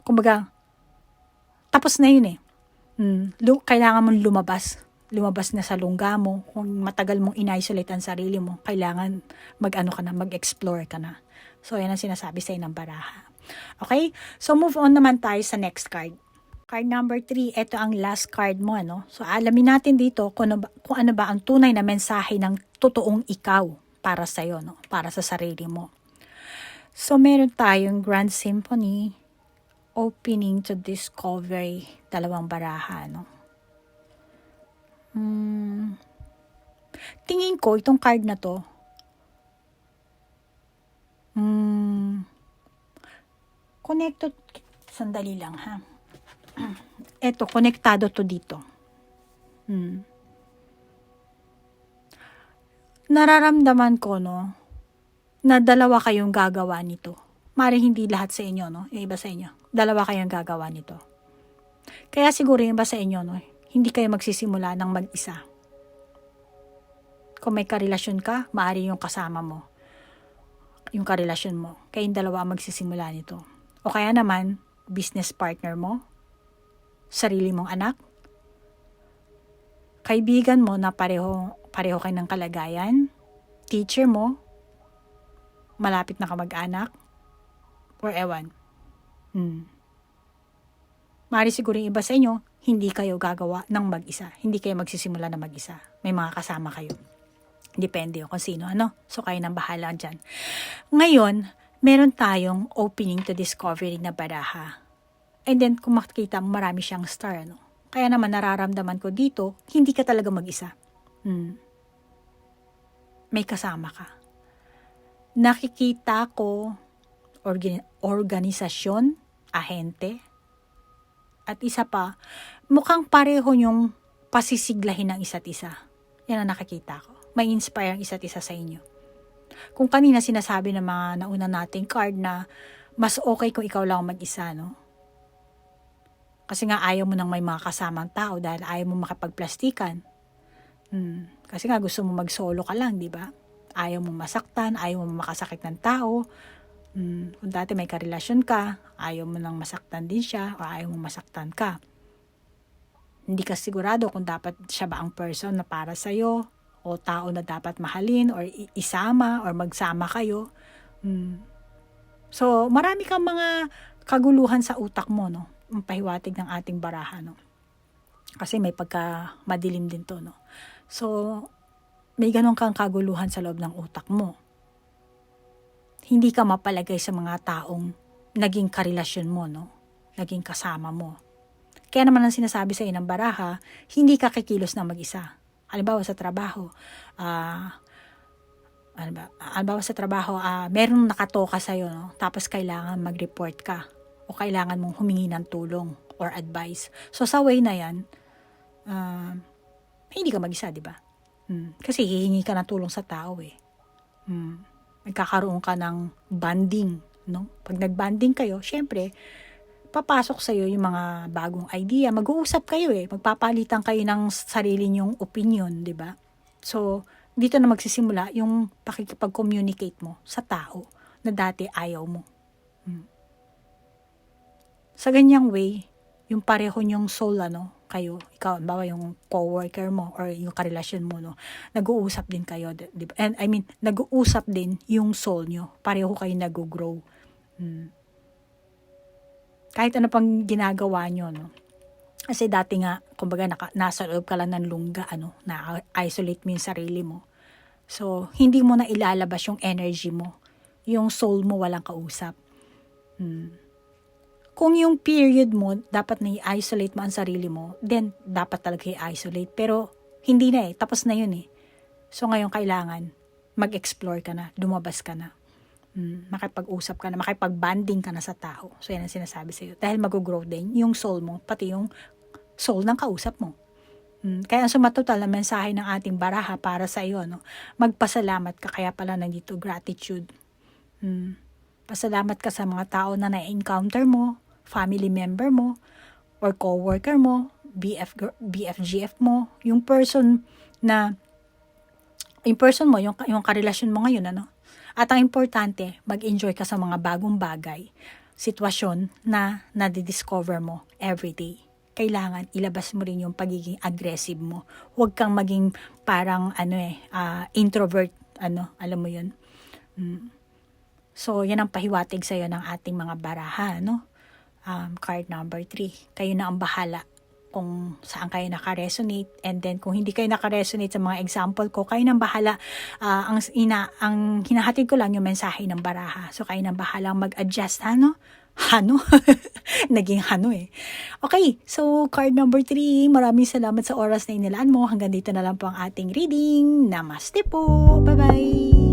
kumbaga, tapos na yun eh. Kailangan mong lumabas na sa lungga mo. Kung matagal mong in-isolate ang sarili mo, kailangan mag-explore ka na. So, yan ang sinasabi sa'yo ng baraha. Okay? So, move on naman tayo sa next card. Card number 3, ito ang last card mo, So, alamin natin dito kung ano ba ang tunay na mensahe ng totoong ikaw para sa'yo, para sa sarili mo. So, meron tayong Grand Symphony, Opening to Discovery, dalawang baraha, Tingin ko, itong card na to, connected, sandali lang ha. Eto, konektado to dito. Nararamdaman ko, na dalawa kayong gagawa nito. Maring hindi lahat sa inyo, yung iba sa inyo. Dalawa kayong gagawa nito. Kaya siguro yung iba sa inyo, hindi kayo magsisimula ng mag-isa. Kung may karelasyon ka, maaari yung kasama mo. Yung karelasyon mo. Kayong dalawa ang magsisimula nito. O kaya naman, business partner mo, sarili mong anak, kaibigan mo na pareho kayo ng kalagayan, teacher mo, malapit na kamag-anak, or ewan. Maaari siguro yung iba sa inyo, hindi kayo gagawa ng mag-isa. Hindi kayo magsisimula na mag-isa. May mga kasama kayo. Depende kung sino, So, kayo nang bahala dyan. Ngayon, meron tayong opening to discovery na baraha. And then, kung makikita mo, marami siyang star, Kaya naman, nararamdaman ko dito, hindi ka talaga mag-isa. May kasama ka. Nakikita ko organisasyon, ahente, at isa pa, mukhang pareho yung pasisiglahin ng isa't isa. Yan ang nakikita ko. May inspire ang isa't isa sa inyo. Kung kanina sinasabi ng mga nauna nating card na mas okay kung ikaw lang mag-isa, Kasi nga ayaw mo nang may mga kasamang tao dahil ayaw mo makipagplastikan. Kasi nga gusto mo mag-solo ka lang, di ba? Ayaw mo masaktan, ayaw mo makasakit ng tao. Kung dati may karelasyon ka, ayaw mo nang masaktan din siya o ayaw mo masaktan ka. Hindi ka sigurado kung dapat siya ba ang person na para sa'yo o tao na dapat mahalin or isama or magsama kayo. So, marami kang mga kaguluhan sa utak mo, ang pahiwatig ng ating baraha, Kasi may pagka madilim din to, So, may ganun kang kaguluhan sa loob ng utak mo. Hindi ka mapalagay sa mga taong naging karelasyon mo, naging kasama mo. Kaya naman ang sinasabi sa ng baraha, hindi ka kikilos na mag-isa. Halimbawa sa trabaho, merong nakatoka sa'yo, no? Tapos kailangan mag-report ka o kailangan mong humingi ng tulong or advice. So sa way na yan, hindi ka mag-isa, di ba? Kasi hihingi ka ng tulong sa tao eh. Magkakaroon ka ng bonding, no? Pag nag-bonding kayo, syempre, papasok sa'yo yung mga bagong idea. Mag-uusap kayo eh. Magpapalitan kayo ng sarili nyong opinion, di ba? So, dito na magsisimula yung pakikipag-communicate mo sa tao na dati ayaw mo. Sa ganyang way, yung pareho nyong soul, kayo, ikaw, bawa yung co-worker mo or yung karelasyon mo, no, nag-uusap din kayo, diba? And I mean, nag-uusap din yung soul nyo. Pareho kayo nag-grow. Kahit ano pang ginagawa nyo, no. Kasi dati nga, kumbaga, nasa loob ka lang ng lungga, na-isolate mo yung sarili mo. So, hindi mo na ilalabas yung energy mo. Yung soul mo walang kausap. Kung yung period mo, dapat na i-isolate mo ang sarili mo, then dapat talaga i-isolate. Pero, hindi na tapos na yun So, ngayon kailangan mag-explore ka na, lumabas ka na. Makipag-usap ka na, makipag-banding ka na sa tao. So, yan ang sinasabi sa'yo. Dahil mag-grow din yung soul mo, pati yung soul ng kausap mo. Kaya ang sumatotal na mensahe ng ating baraha para sa iyo, magpasalamat ka, kaya pala nandito gratitude. Pasalamat ka sa mga tao na na-encounter mo, family member mo, or co-worker mo, BFGF mo, yung person mo, yung karelasyon mo ngayon, At ang importante, mag-enjoy ka sa mga bagong bagay, sitwasyon na nadidiscover mo everyday. Kailangan ilabas mo rin yung pagiging aggressive mo. Huwag kang maging parang introvert, alam mo yun. So, yan ang pahiwatig sa'yo ng ating mga baraha, card number 3. Kayo na ang bahala kung saan kayo naka-resonate, and then kung hindi kayo naka-resonate sa mga example ko, kayo nang bahala. Ang hinahatid ko lang yung mensahe ng baraha. So, kayo nang bahala mag-adjust, Naging Okay, so card number 3, maraming salamat sa oras na inilaan mo. Hanggang dito na lang po ang ating reading. Namaste po! Bye-bye!